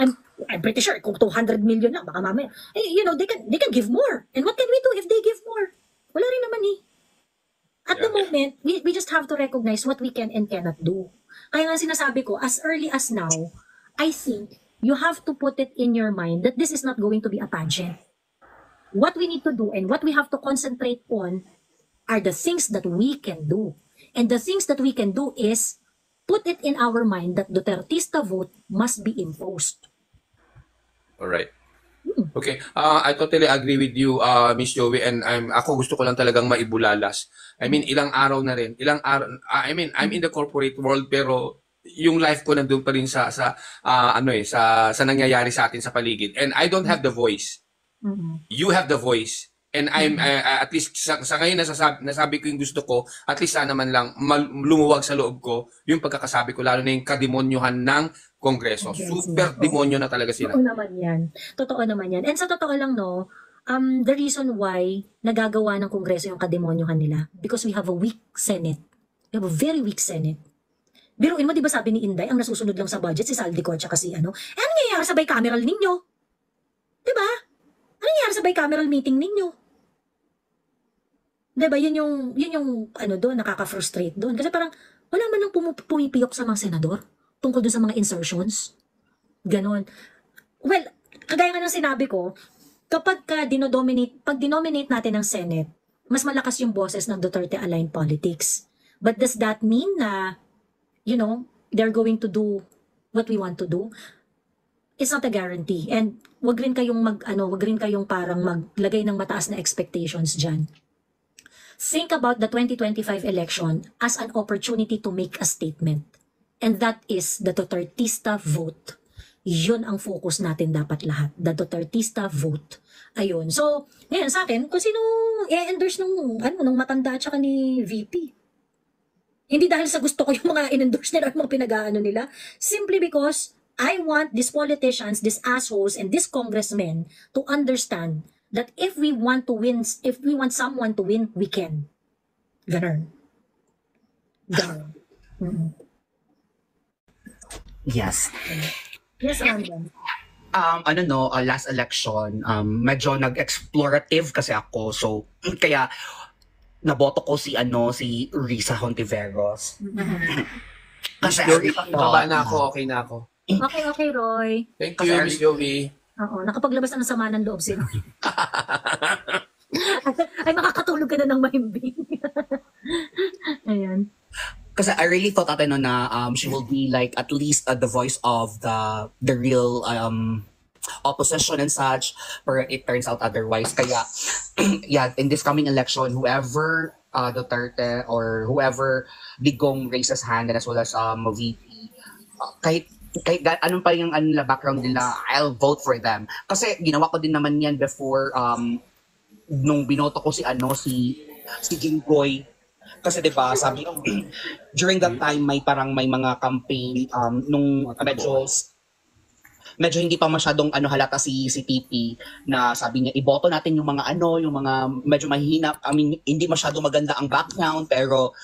I'm pretty sure kung 200 million lang, baka mamaya, they can give more. And what can we do if they give more? Wala rin naman eh. At the moment, we just have to recognize what we can and cannot do. Kaya nga sinasabi ko, as early as now, I think you have to put it in your mind that this is not going to be a pageant. What we need to do and what we have to concentrate on are the things that we can do. And the things that we can do is put it in our mind that Dutertista vote must be imposed. Alright. Okay. I totally agree with you, Miss Joey, and ako gusto ko lang talagang maibulalas. I mean, ilang araw na rin. I mean, I'm in the corporate world pero yung life ko nandun pa rin sa nangyayari sa atin sa paligid. And I don't have the voice. You have the voice. And at least sa ngayon nasabi ko yung gusto ko, at least sana man lang lumuwag sa loob ko yung pagkakasabi ko, lalo na yung kademonyohan ng Kongreso. Super demonyo na talaga sila. Totoo naman yan. Totoo naman yan. And sa totoo lang, no, the reason why nagagawa ng Kongreso yung kademonyohan nila, because we have a weak Senate. We have a very weak Senate. Biruin mo, di ba sabi ni Inday, ang nasusunod lang sa budget si Saldico at saka si ano? Eh, ano nangyayari sa bicameral ninyo? Di ba? Ano nangyayari sa bicameral meeting ninyo? Diba, yun yung ano doon, nakaka-frustrate doon. Kasi parang, wala man lang pumipiyok sa mga senador tungkol doon sa mga insertions. Ganon. Well, kagaya nga ng sinabi ko, kapag pag dinominate natin ng Senate, mas malakas yung boses ng Duterte-aligned politics. But does that mean na, they're going to do what we want to do? It's not a guarantee. And wag rin kayong parang maglagay ng mataas na expectations dyan. Think about the 2025 election as an opportunity to make a statement. And that is the Dutertista vote. Yun ang focus natin dapat lahat. The Dutertista vote. Ayun. So, ngayon sa akin, kung sino i-endorse nung matanda at saka ni VP. Hindi dahil sa gusto ko yung mga in-endorse nila at mga pinag-aano nila. Simply because I want these politicians, these assholes, and these congressmen to understand that if we want someone to win, we can. Ganun. Yes. Yes, Random. Last election, medyo nag-explorative kasi ako. So, kaya naboto ko si Risa Hontiveros. Miss Joey, baba na ako, okay na ako. Okay, Roy. Thank you, Miss Joey. Oo, nakapaglabas na ng sama ng loob si Roy. Ay, makakatulog ka na ng mahimbing. Ayan. Kasi I really thought na she will be like at least the voice of the real opposition and such, but it turns out otherwise. Kaya yeah, in this coming election, whoever Duterte or whoever Digong raises hand, and as well as VP, kahit anong pa yung background nila, I'll vote for them. Kasi ginawa ko din naman yan before nung binoto ko si Jinggoy. Kasi 'di ba, sabi during that time may mga campaign nung medyo hindi pa masyadong halata si PP na sabi niya iboto natin yung mga medyo mahihina, hindi masyadong maganda ang background pero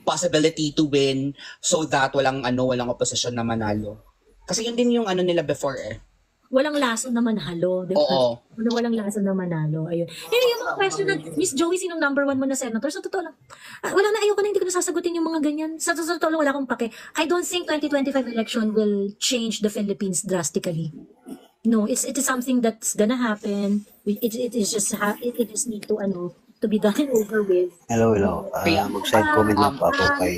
possibility to win so that walang opposition na manalo. Kasi yun din yung nila before Walang lason na manalo, di ba? Oo. Walang lason na manalo. Ayun. Yung mga question na, Miss Joey, sinong number 1 mo na senator? Sa totoo lang, ayoko na, hindi ko nasasagutin yung mga ganyan. Sa totoo lang, wala akong pake. I don't think 2025 election will change the Philippines drastically. No, it is something that's gonna happen. It just need to be done and over with. Hello. Mag-side comment lang po ako kay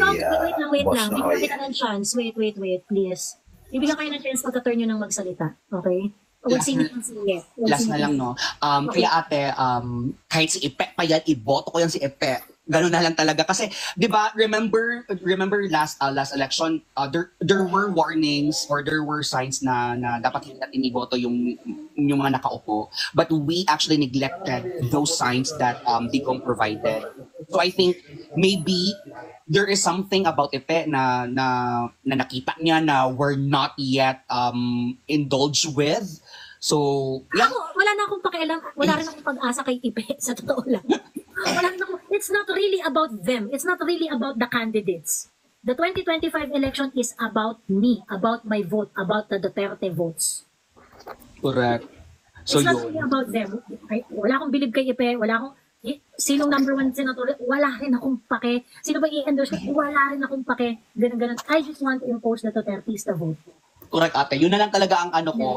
Wait Boss lang. Roy. Bibigyan kita ng chance. Wait, please. Bibigyan kayo ng chance pagka-turn nyo ng magsalita. Okay? Huwag sige. Last na lang, no? Kaya ate, kahit si Ipe pa yan, iboto ko yan si Ipe. Ganun na lang talaga. Kasi, di ba, remember last election, there were warnings or there were signs na dapat hindi natin iboto yung mga nakaupo. But we actually neglected those signs that Digong provided. So I think maybe there is something about Ipe na nakita niya na we're not yet indulged with. So, yeah. Wala na akong pakialam. Wala rin akong pag-asa kay Ipe, sa totoo lang. It's not really about them. It's not really about the candidates. The 2025 election is about me, about my vote, about the Duterte votes. Correct. So it's not really about them. Wala akong bilib kay Ipe, sinong number 1 senator, wala rin akong pake. Sino ba i-endorse? Wala rin akong pake. Ganun. I just want to impose the Dutertista vote. Correct, ate. Yun na lang talaga ang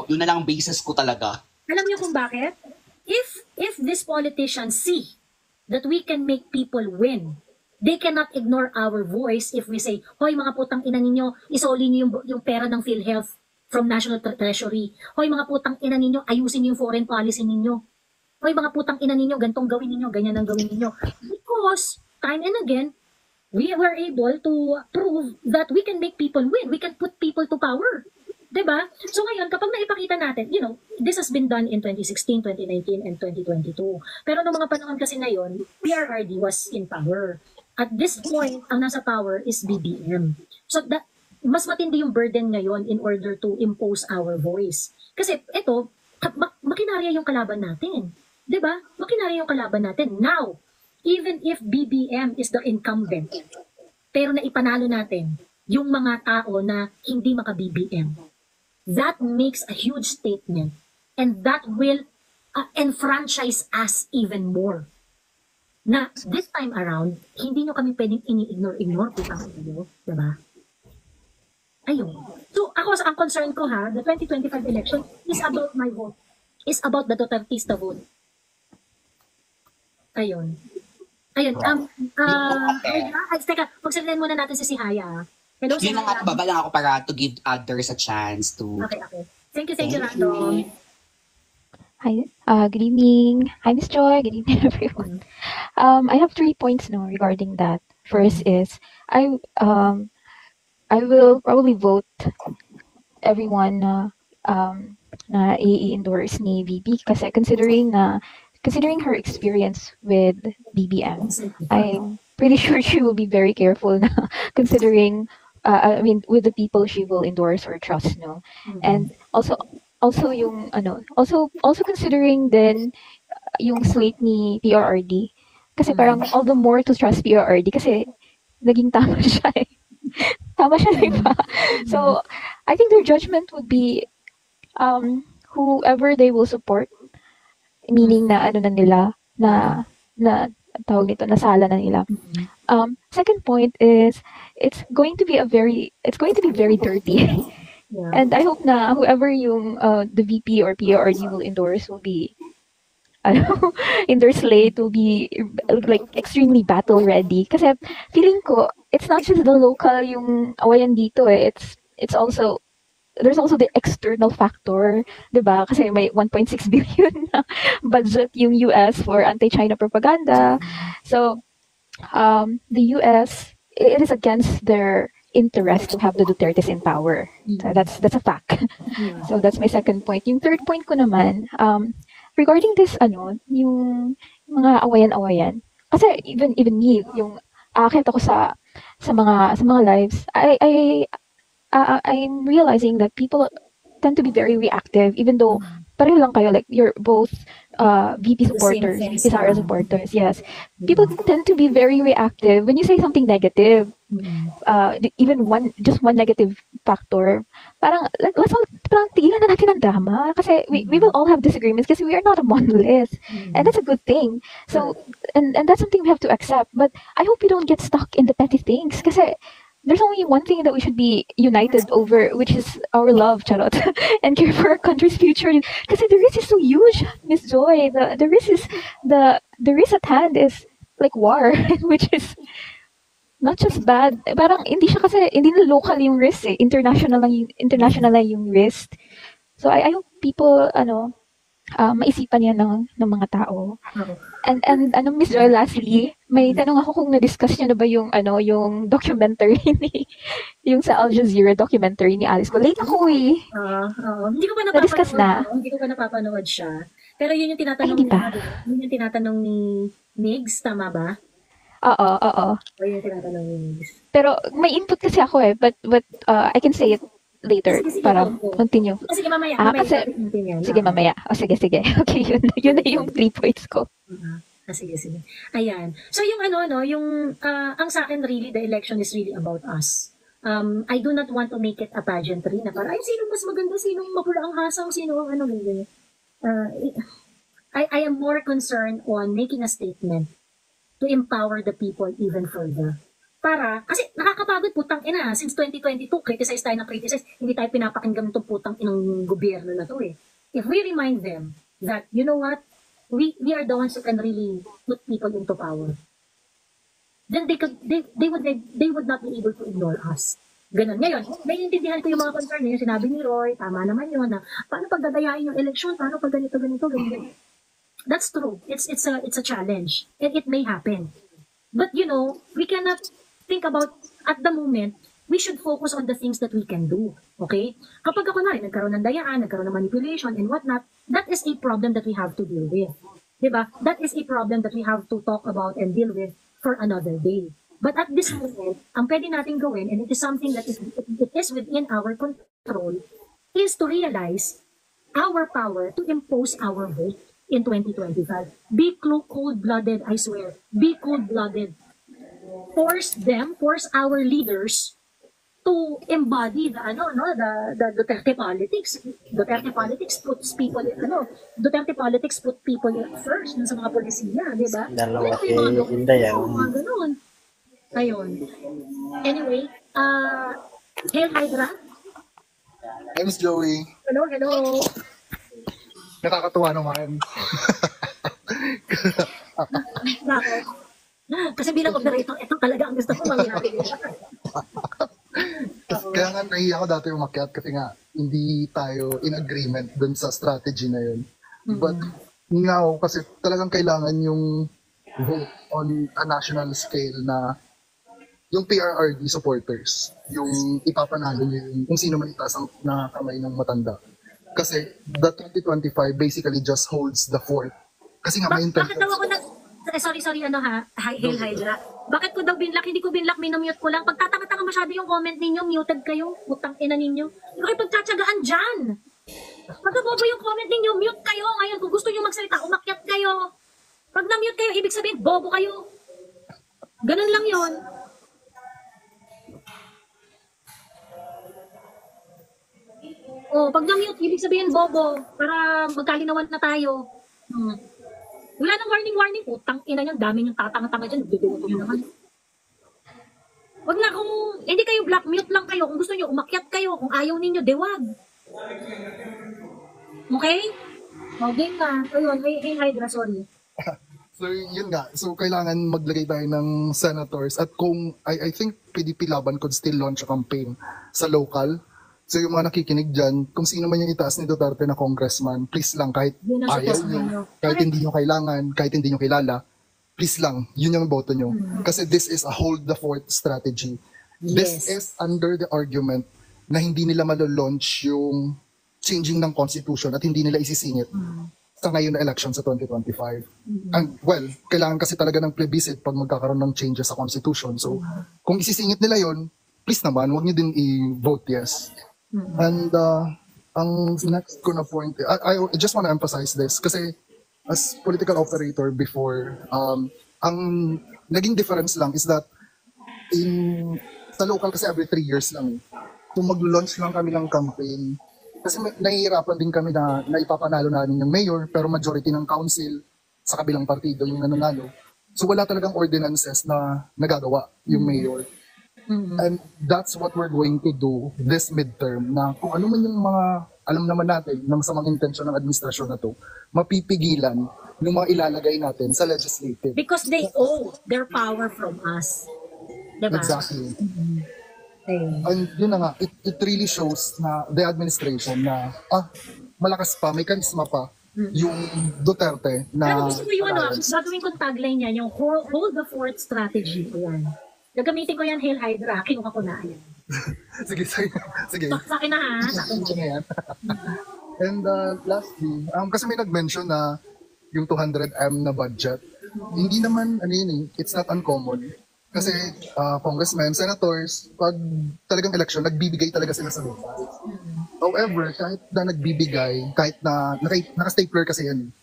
yun na lang ang basis ko talaga. Alam niyo kung bakit? If these politicians see that we can make people win, they cannot ignore our voice if we say, hoy mga putang ina ninyo, isoli niyo yung pera ng PhilHealth. from National Treasury. Hoy mga putang ina ninyo, ayusin niyo yung foreign policy ninyo. Hoy mga putang ina ninyo, gantong gawin ninyo, ganyan ang gawin ninyo. Because, time and again, we were able to prove that we can make people win. We can put people to power. Diba? So ngayon, kapag naipakita natin, this has been done in 2016, 2019, and 2022. Pero noong mga panahon kasi na yun, PRRD was in power. At this point, ang nasa power is BBM. So that, mas matindi yung burden ngayon in order to impose our voice. Kasi ito, makinarya yung kalaban natin. Diba? Makinarya yung kalaban natin. Now, even if BBM is the incumbent, pero naipanalo natin yung mga tao na hindi maka-BBM, that makes a huge statement, and that will enfranchise us even more. Na this time around, hindi nyo kami pwedeng ini-ignore putang ino, diba? Ayun. So, ang concern ko the 2025 election is about my vote. Is about the Dutertista vote. Ayun. Ayun. Teka, pagsalitan muna natin si Haya. Hello, Yun lang baba lang ako para to give others a chance to... Okay. Thank you, Random. Hi, good evening. Hi, Miss Joy. Good evening, everyone. I have 3 points now regarding that. First is I will probably vote everyone na i-endorse ni VP kasi considering her experience with BBM, I'm pretty sure she will be very careful na considering with the people she will endorse or trust, no. And also yung also considering then yung slate ni PRRD kasi parang all the more to trust PRRD kasi naging tama siya eh. Tama siya, diba? So I think their judgment would be whoever they will support, meaning na tawag nito, nasala na nila. Second point is it's going to be very dirty. Yeah. And I hope na whoever yung the VP or PRRD will endorse will be in their slate will be like extremely battle ready. Kasi feeling ko it's not just the local yung awayan dito eh. It's also there's also the external factor, 'di ba? Kasi may 1.6 billion na budget yung US for anti-China propaganda. So, the US, it is against their interest to have the Dutertes in power. So that's a fact. So that's my second point. Yung third point ko naman, regarding this yung mga awayan-awayan. Kasi even me, yung aakyat ako sa mga lives, I'm realizing that people tend to be very reactive, even though pareho lang kayo, like you're both VP supporters, Pizarro supporters. Yes, people tend to be very reactive when you say something negative. Even just one negative factor, parang tigilan na natin ang drama kasi we will all have disagreements kasi we are not a monolith, and that's a good thing. So and that's something we have to accept. But I hope we don't get stuck in the petty things kasi there's only one thing that we should be united over, which is our love, charot, and care for our country's future. Kasi the risk is so huge, Miss Joy. The risk at hand is like war, which is not just bad. Parang hindi na local yung risk eh. International lang yung risk. So I hope people maisipan yan ng mga tao. And Miss Joy, lastly, may tanong ako kung na-discuss niyo na ba yung documentary yung sa Al Jazeera documentary ni Alice. Late ako eh. Hindi ko pa na-discuss na. Hindi ko pa napapanood siya. Pero yun yung tinatanong yun yung tinatanong ni Migs, tama ba? Oo. O yun yung tinatanong ni Migs. Pero may input kasi ako eh, but I can say it later para continue. Sige, mamaya. Sige, mamaya. Sige. Okay, yun na yung 3 points ko. Sige. Ayan. So yung ang sa akin really, the election is really about us. I do not want to make it a pageantry na parang, sino mas maganda, sino mapula ang hasang, sino ganyan. I am more concerned on making a statement to empower the people even further. Kasi nakakapagod, putang ina, since 2022, criticize tayo, hindi tayo pinapakinggan itong putang inang gobyerno na to eh. If we remind them that, you know what, we are the ones who can really put people into power, then they would not be able to ignore us. Ganun. Ngayon, naiintindihan ko yung mga concern niyo, sinabi ni Roy, tama naman yun, na paano pag dadayain yung eleksyon, paano pag ganito, ganito. That's true. It's a challenge. And it may happen. But we cannot think about, at the moment, we should focus on the things that we can do. Okay? Kapag ako nagkaroon ng dayaan, nagkaroon ng manipulation and whatnot, that is a problem that we have to deal with. Diba? That is a problem that we have to talk about and deal with for another day. But at this moment, ang pwede natin gawin, and it is something that it is within our control, is to realize our power to impose our vote in 2025. Be cold-blooded, I swear. Be cold-blooded. Force our leaders to embody the Duterte politics. Duterte politics puts people first dun sa mga polisiya, di ba? Dalawa kay Inday yan. Mga ganun. Ayun. Anyway, Hail Hydra. Hi, Miss Joey. Hello. Nakakatuwa naman. Bakit? Kasi bilang operator, ito talaga ang gusto ko mangyari. Kaya nga nahiya ako dati umakyat kasi nga hindi tayo in agreement dun sa strategy na yun. But now, kasi talagang kailangan yung vote on a national scale na yung PRRD supporters, yung ipapanalo nyo yung kung sino man itaas na kamay ng matanda. Kasi the 2025 basically just holds the fort. Kasi nga may Bakit daw ako intentions. sorry, Hail Hydra. Bakit ko daw binlock? Hindi ko binlock, minumute ko lang. Pag tatanga-tanga masyado yung comment ninyo, muted kayo, utang ina ninyo. Hindi kayo pagtsatsagaan dyan. Pagkabobo yung comment ninyo, mute kayo. Ngayon, kung gusto nyo magsalita, umakyat kayo. Pag na-mute kayo, ibig sabihin, bobo kayo. Ganun lang yon. Pag na-mute, ibig sabihin, bobo. Para magkalinawan na tayo. Wala nang warning. Utang ina niyan, dami niyong tatanga-tanga dyan. Bibigyan nyo naman. Wag na kung, hindi kayo black, mute lang kayo. Kung gusto nyo, umakyat kayo. Kung ayaw ninyo, dewag. Okay? Game na. Ayun, hey Hydra, sorry. So yun nga, so kailangan maglagay tayo ng senators at kung I think PDP Laban could still launch a campaign sa local. So yung mga nakikinig dyan, kung sino man yung itaas ni Duterte na congressman, please lang kahit Yun ang ayaw support nyo, ninyo. kahit hindi nyo kailangan, kahit hindi nyo kilala, please lang, yun yung boto nyo. Kasi this is a hold the fort strategy. This is under the argument na hindi nila malo-launch yung changing ng constitution at hindi nila isisingit sa ngayon na election sa 2025. And well, kailangan kasi talaga ng plebiscite pag magkakaroon ng changes sa constitution. So, kung isisingit nila yon, please naman, huwag nyo din i-vote yes. And ang next ko na point, I just want to emphasize this kasi as political operator before, ang naging difference lang is that sa local kasi every 3 years lang. Kung mag-launch lang kami ng campaign, kasi nahihirapan din kami na ipapanalo namin yung mayor pero majority ng council sa kabilang partido yung nananalo. So wala talagang ordinances na nagagawa yung mayor. And that's what we're going to do this midterm na kung ano man yung mga alam naman natin ng samang intensyon ng administrasyon na to, mapipigilan ng mga ilalagay natin sa legislative. Because they owe their power from us. Diba? Exactly. Okay. And yun na nga, it really shows na the administration na malakas pa, may karisma pa yung Duterte na Pero gusto ko yung gagawin kong tagline yan, yung hold the fort strategy. Ayan. Gagamitin ko yan, Hail Hydra. Kinuha ko na. Ayan. sige. Sa akin na ha. Sa akin na. Yan. And lastly, kasi may nag-mention na yung 200M na budget. Hindi naman, it's not uncommon. Kasi congressmen, senators, pag talagang election, nagbibigay talaga sila sa local. However, kahit na nagbibigay, kahit na naka-stapler kasi yan.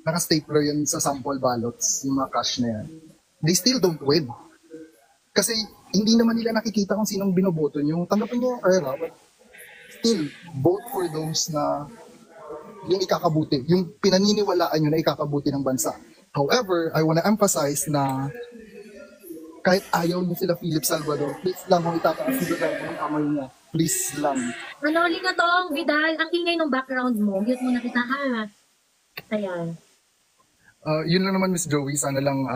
Naka-stapler yan sa sample ballots, yung mga cash na yan. They still don't win. Kasi hindi naman nila nakikita kung sinong binoboto nyo. Tanggapin nyo yung pera, but still, vote for those na yung ikakabuti, yung pinaniniwalaan nyo na ikakabuti ng bansa. However, I wanna emphasize na kahit ayaw nyo sila Philip Salvador, please lang kung itataas nyo ng kamay niya. Please lang. Manoli na tong, Vidal. Ang ingay ng background mo. Mute mo na kita ha. Ayan. Yun lang naman, Miss Joey. Sana lang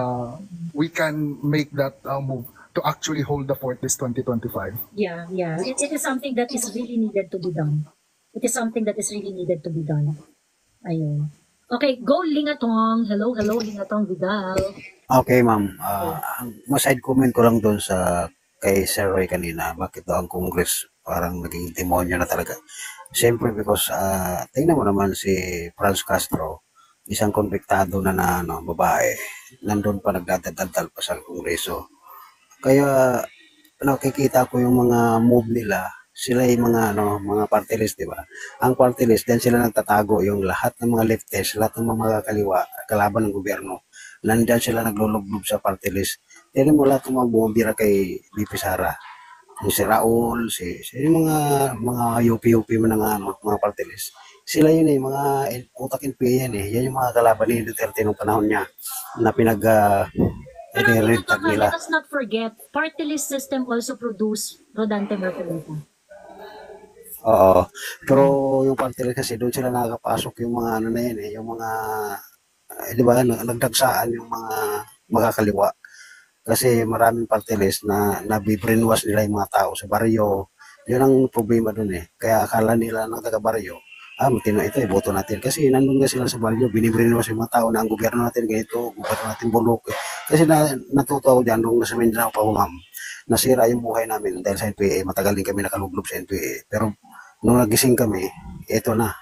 we can make that move. to actually hold the fort this 2025. Yeah, yeah. It is something that is really needed to be done. It is something that is really needed to be done. Ayun. Okay, go Lingatong. Hello, Lingatong Vidal. Okay, ma'am. Ang maside comment ko lang doon sa kay Sir Roy kanina, bakit daw ang Congress parang naging demonyo na talaga. Siyempre because tingnan mo naman si Franz Castro, isang konbiktado na babae, nandun pa nagdadaldal pa sa Kongreso. Kaya nakikita ko yung mga move nila, sila yung mga party list, di ba? Ang party list, then sila nagtatago yung lahat ng mga leftist, lahat ng mga kaliwa, kalaban ng gobyerno. Nandiyan sila naglulublob sa party list. Tignan mo lahat ng mga bumibira kay BP Sara. Yung si Raul, yung mga UP man ng mga party list. Sila yun mga utak NPA yan eh. Yan yung mga kalaban ni Duterte nung panahon niya na Pero red-tag nila. let us not forget, party list system also produce Rodante Mercadota. Oo. Pero yung party list kasi doon sila nakakapasok yung mga na yan eh. Yung mga, di ba, nagdagsaan yung mga makakaliwa. Kasi maraming party list na nabibrainwash nila yung mga tao sa baryo. Yun ang problema doon eh. Kaya akala nila ng taga-baryo, matino ito, boto natin. Kasi nandun nga sila sa baryo, binibrainwash yung mga tao na ang gobyerno natin ganito, gobyerno natin bulok. Kasi natuto ako dyan nung nasa Mindanao pa ma'am. Nasira yung buhay namin dahil sa NPA. Matagal din kami nakalublob sa NPA. Pero nung nagising kami, ito na.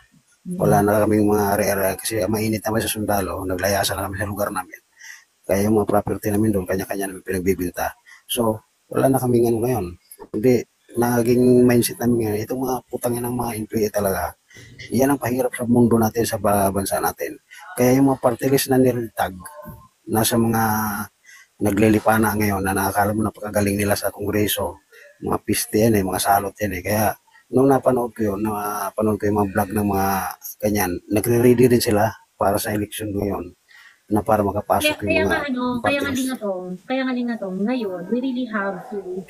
Wala na kaming mga area kasi mainit naman sa sundalo. Naglayasan na kami sa lugar namin. Kaya yung mga property namin doon, kanya-kanya namin pinagbibinta. So, wala na kaming ngayon. Hindi, naging mindset namin ngayon, itong mga putangin ng mga NPA talaga, yan ang pahirap sa mundo natin, sa bansa natin. Kaya yung mga party list na nilitag, nasa mga naglilipana ngayon, na nakakala mo napakagaling nila sa Kongreso, mga piste yan mga salot yan Kaya, nung napanood ko yung mga vlog ng mga ganyan, nagre-ready din sila para sa election ngayon na para makapasok yung mga Kaya nga lingatong, ngayon, we really have to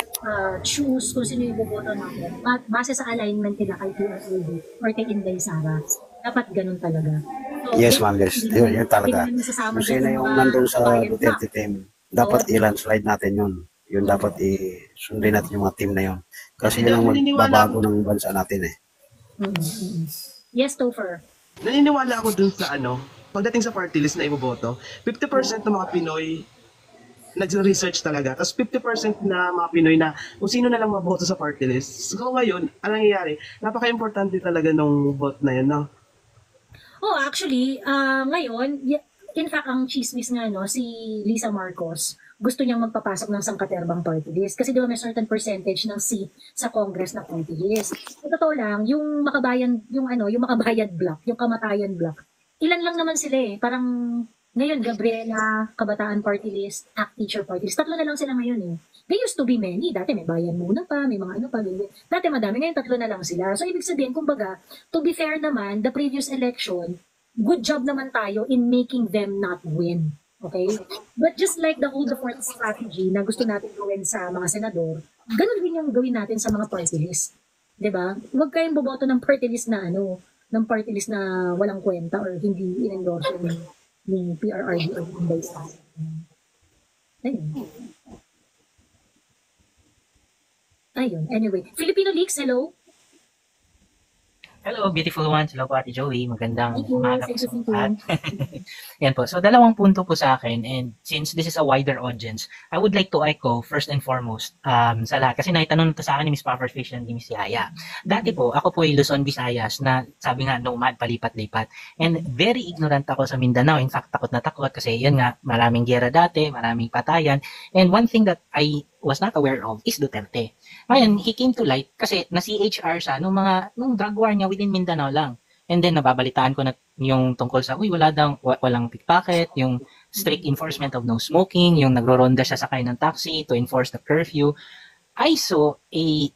choose kung sino yung boboto natin. At base sa alignment nila kay PRRD or kay Inday Sara, dapat ganun talaga. So, yes, ma'am, yes. Yun talaga. Kung sino yung nandun sa Duterte team, dapat i-landslide natin yun. Yun dapat sundin natin yung mga team na yun. Kasi yun ang magbabago ng bansa natin Yes, Topher. Naniniwala ako dun sa pagdating sa party list na iboboto, 50% ng mga Pinoy nag-research talaga. Tapos 50% na mga Pinoy na kung sino na lang maboto sa party list. So ngayon, ang nangyayari, napaka-importante talaga nung vote na yun, no? Oh, actually, ngayon, in fact, ang chismis nga, si Lisa Marcos, gusto niyang magpapasok ng sangkaterbang party list. Kasi di ba may certain percentage ng seat sa Congress na party list. Sa totoo lang, yung makabayan block, yung kamatayan block, ilan lang naman sila Parang ngayon, Gabriela, Kabataan Party List, ACT Teacher Party List. 3 na lang sila ngayon They used to be many. Dati may bayan muna pa, may mga pa. Dati madami, ngayon 3 na lang sila. So, ibig sabihin, kumbaga, to be fair naman, the previous election, good job naman tayo in making them not win. Okay? But just like the hold the fort strategy na gusto natin gawin sa mga senador, ganun din yung gawin natin sa mga party list. 'Di ba? Huwag kayong boboto ng party list na ng party list na walang kwenta or hindi in-endorse ni PRRD or Inday Sara. Ayun. Anyway. Filipino Leaks, hello? Hello, beautiful ones. Hello po, Ate Joey. Magandang umaga po sa Thank lahat. Yan po. So, 2 punto po sa akin. And since this is a wider audience, I would like to echo first and foremost sa lahat. Kasi naitanong ito sa akin ni Miss Pufferfish and ni Miss Yaya. Dati po, ako po ay Luzon, Visayas na sabi nga, nomad, palipat-lipat. And very ignorant ako sa Mindanao. In fact, takot na takot kasi yun nga, maraming gera dati, maraming patayan. And one thing that I was not aware of is Duterte. Ngayon, he came to light kasi na-CHR siya nung drug war niya within Mindanao lang. And then, nababalitaan ko na yung tungkol sa, walang pickpocket, yung strict enforcement of no smoking, yung nagro-ronda siya sakay ng taxi to enforce the curfew. I saw a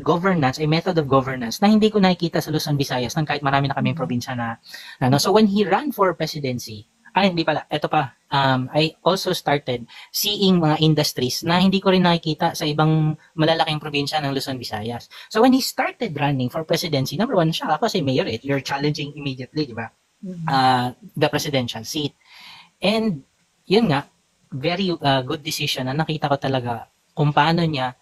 governance, a method of governance na hindi ko nakikita sa Luzon, Visayas nang kahit marami na kaming probinsya na, So, when he ran for presidency, hindi pala. Ito pa. I also started seeing mga industries na hindi ko rin nakikita sa ibang malalaking probinsya ng Luzon, Visayas. So when he started running for presidency, number 1 siya, kasi mayor you're challenging immediately, di ba? The presidential seat. And yun nga, very good decision na nakita ko talaga kung paano niya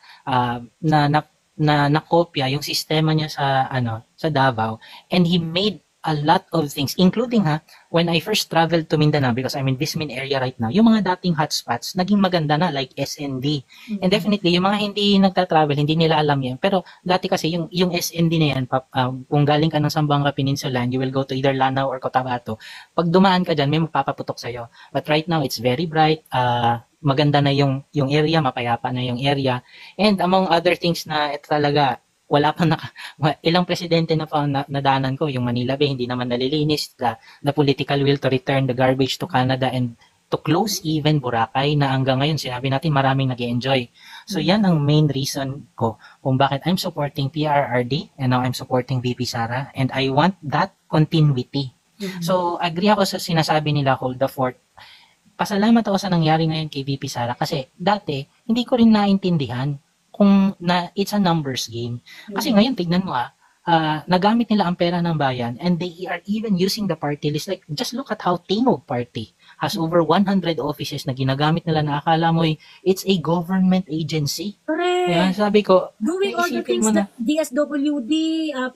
nakopya yung sistema niya sa Davao, and he made a lot of things, including when I first traveled to Mindanao, because I'm in Vismin area right now, yung mga dating hotspots naging maganda na, like SND. And definitely yung mga hindi nagta-travel, hindi nila alam yan, pero dati kasi yung SND na yan, kung galing ka ng Zamboanga Peninsula and you will go to either Lanao or Cotabato, pag dumaan ka dyan may magpapaputok sa'yo. But right now it's very bright, maganda na yung area, mapayapa na yung area, and among other things na ito talaga, wala pa ilang presidente na pa nadaanan ko, yung Manila Bay hindi naman nalilinis, the political will to return the garbage to Canada and to close even Boracay, na hanggang ngayon sinabi natin maraming nag-enjoy. So yan ang main reason ko kung bakit I'm supporting PRRD and now I'm supporting VP Sara, and I want that continuity. So agree ako sa sinasabi nila, hold the fort. Pasalamat ako sa nangyari ngayon kay VP Sara, kasi dati hindi ko rin naintindihan kung it's a numbers game. Kasi ngayon, tignan mo nagamit nila ang pera ng bayan, and they are even using the party list. Like, just look at how Timog Party has over 100 offices na ginagamit nila na akala mo it's a government agency. Correct. Kaya sabi ko, doing all the things that DSWD,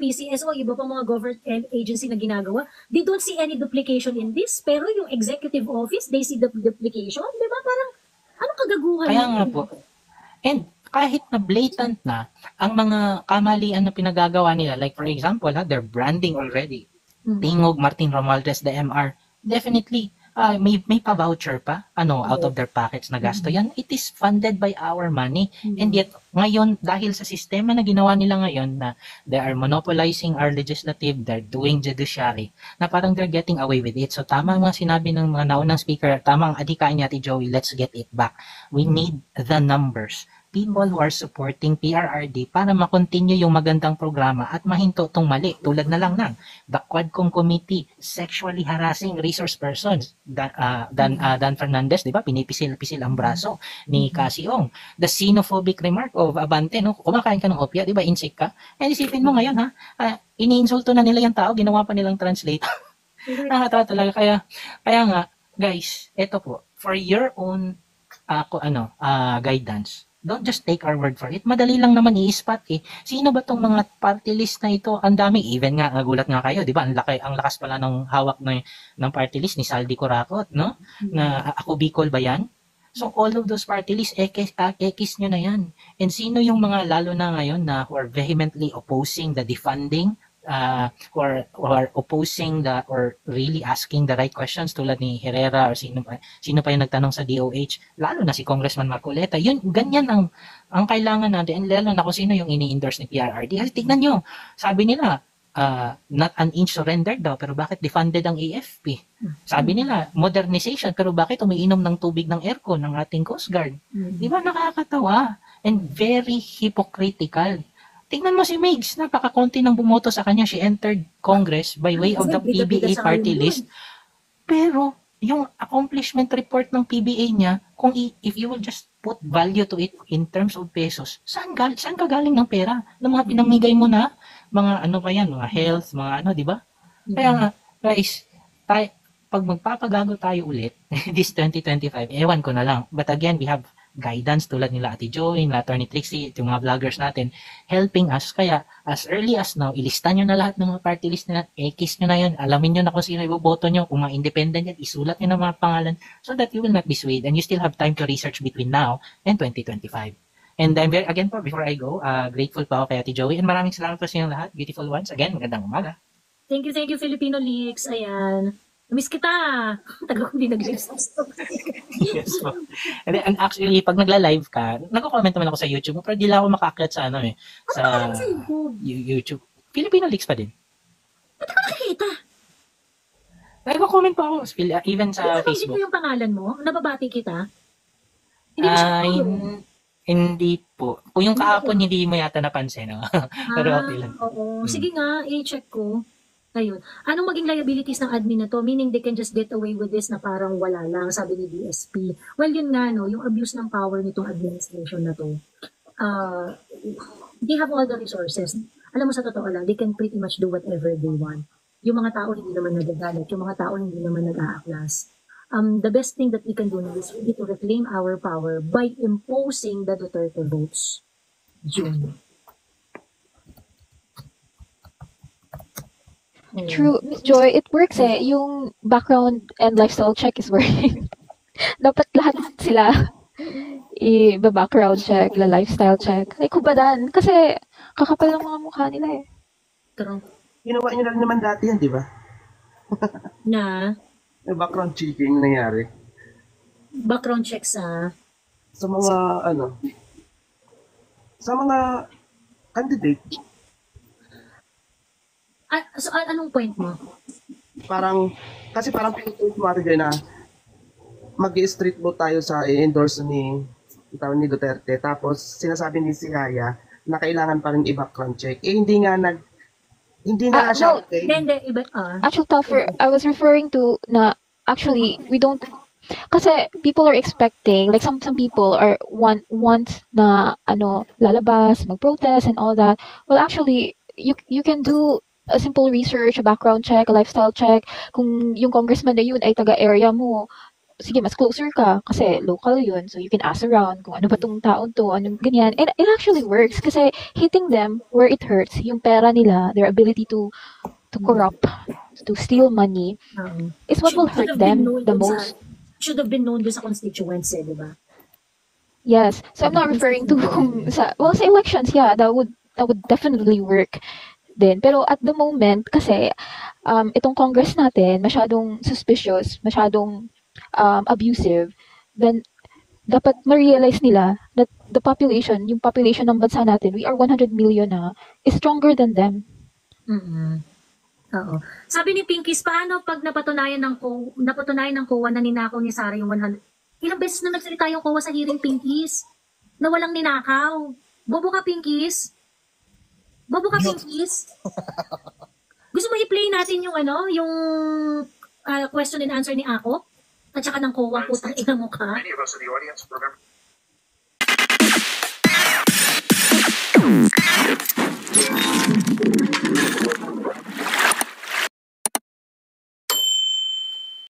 PCSO, iba pa mga government agency na ginagawa, they don't see any duplication in this. Pero yung executive office, they see the duplication. Diba? Parang, anong kagaguhan? Kaya nga po. And kahit na blatant na ang mga kamalian na pinagagawa nila, like for example, their branding already, Tingog, Martin Romualdez, the MR, definitely, may pa-voucher pa, out of their pockets na gasto yan. It is funded by our money. And yet, ngayon, dahil sa sistema na ginawa nila ngayon, na they are monopolizing our legislative, they're doing judiciary, na parang they're getting away with it. So, tama ang mga sinabi ng mga naunang speaker, tama ang adikaan niya, Ate Joey, let's get it back. We need the numbers. People who are supporting PRRD para makontinue yung magandang programa at mahinto tong mali. Tulad na lang ng the Quadcom Committee sexually harassing resource persons. Dan Fernandez, di ba? Pinipisil-pisil ang braso ni Casiong. The xenophobic remark of Abante, no? Kumakain ka ng opia, di ba? Insik ka. And isipin mo ngayon, iniinsulto na nila yung tao, ginawa pa nilang translate. Nakatawa talaga. Kaya nga, guys, eto po, for your own guidance, don't just take our word for it. Madali lang naman i-spot Sino ba tong mga party list na ito? Ang dami, even nga, nagulat nga kayo, di ba? Ang lakas pala ng hawak ng party list ni Saldi Corakot, no? Na ako Bicol ba yan? So all of those party lists, ekis nyo na yan. And sino yung mga lalo na ngayon na who are vehemently opposing the defunding, who are opposing or really asking the right questions, tulad ni Herrera or sino pa yung nagtanong sa DOH, lalo na si Congressman Marcoleta. Yun, ganyan ang kailangan natin, and lalo na kung sino yung ini-endorse ni PRRD. Kasi tignan nyo, sabi nila, not an inch surrendered daw, pero bakit defunded ang AFP? Sabi nila, modernization, pero bakit umiinom ng tubig ng aircon ng ating Coast Guard? Di ba nakakatawa? And very hypocritical. Tingnan mo si Migs, napakakonti nang bumoto sa kanya. She entered Congress by way of the PBA party list. Pero, yung accomplishment report ng PBA niya, if you will just put value to it in terms of pesos, saan ka galing ng pera? Ng mga pinamigay mo na, mga mga health, mga di ba? Kaya nga, guys, pag magpapagago tayo ulit, this 2025, ewan ko na lang. But again, we have guidance tulad nila Ate Joy, nila Attorney Trixie, yung mga vloggers natin, helping us. Kaya, as early as now, ilista nyo na lahat ng mga party list nila, ekis nyo na yun, alamin nyo na kung sino iboboto nyo, kung mga independent yan, isulat nyo na mga pangalan, so that you will not be swayed, and you still have time to research between now and 2025. And I'm again po, before I go, grateful pa ako kay Ate Joey, and maraming salamat po sa inyo lahat, beautiful ones. Again, magandang umaga. Thank you, Filipino Leaks. Ayan. Miss kita. Taga ko din nag-live. Yes po. And actually, pag nagla-live ka, nagko-comment naman ako sa YouTube, pero di lang ako makaakyat sa sa YouTube. Filipino Leaks pa din. Ba't ako nakikita? Nagko-comment pa ako, even sa Facebook. Hindi ko yung pangalan mo? Nababati kita? Hindi po. Kung yung kahapon, hindi mo yata napansin. Pero okay lang. Oo. Sige nga, i-check ko. Ayun. Anong maging liabilities ng admin na to? Meaning they can just get away with this na parang wala lang, sabi ni DSP. Well, yun nga, yung abuse ng power nitong administration na to. They have all the resources. Alam mo, sa totoo lang, they can pretty much do whatever they want. Yung mga tao hindi naman nagagalit, yung mga tao hindi naman nag-aaklas. the best thing that we can do now is really to reclaim our power by imposing the Duterte votes. Yun. True, Miss Joy, it works eh. Yung background and lifestyle check is working. Dapat lahat sila i-background check, lifestyle check. Like, kubadan. Kasi kakapal ng mga mukha nila eh. True. Ginawa nyo na rin naman dati yan, di ba? Na May background checking nangyari. background check sa Sa mga, sa mga candidate, anong point mo? kasi parang pinupoint mo ate Joy na mag-street vote tayo sa i-endorse ni Duterte. Tapos sinasabi ni si Haya na kailangan pa rin i-background check. Hindi nga siya No, okay. Hindi, iba, actual tougher, I was referring to na actually we don't kasi people are expecting like some people are want na lalabas, mag-protest and all that. Well, actually you can do a simple research, a background check, a lifestyle check. Kung yung congressman na yun ay taga-area mo, sige, mas closer ka kasi local yun. So you can ask around kung ano ba tong taon to, anong ganyan. And it actually works kasi hitting them where it hurts, yung pera nila, their ability to corrupt, to steal money, is what will hurt them the most. Should have been known doon sa constituents di ba? Yes. So I'm not referring to sa elections, yeah, that would definitely work din. Pero at the moment, kasi itong Congress natin, masyadong suspicious, masyadong abusive, then dapat ma-realize nila that yung population ng bansa natin, we are 100 million is stronger than them. Oo. Sabi ni Pinkies, paano pag napatunayan ng COA na ninakaw ni Sara yung 100? Ilang beses na nagsalita yung COA sa hearing, Pinkies, na walang ninakaw. Bobo ka, Pinkies? Bobo ka, Pinkies? Gusto mo i-play natin yung yung question and answer ni Ako? At saka ng COA, putang ina mo ka? Many of us in the audience remember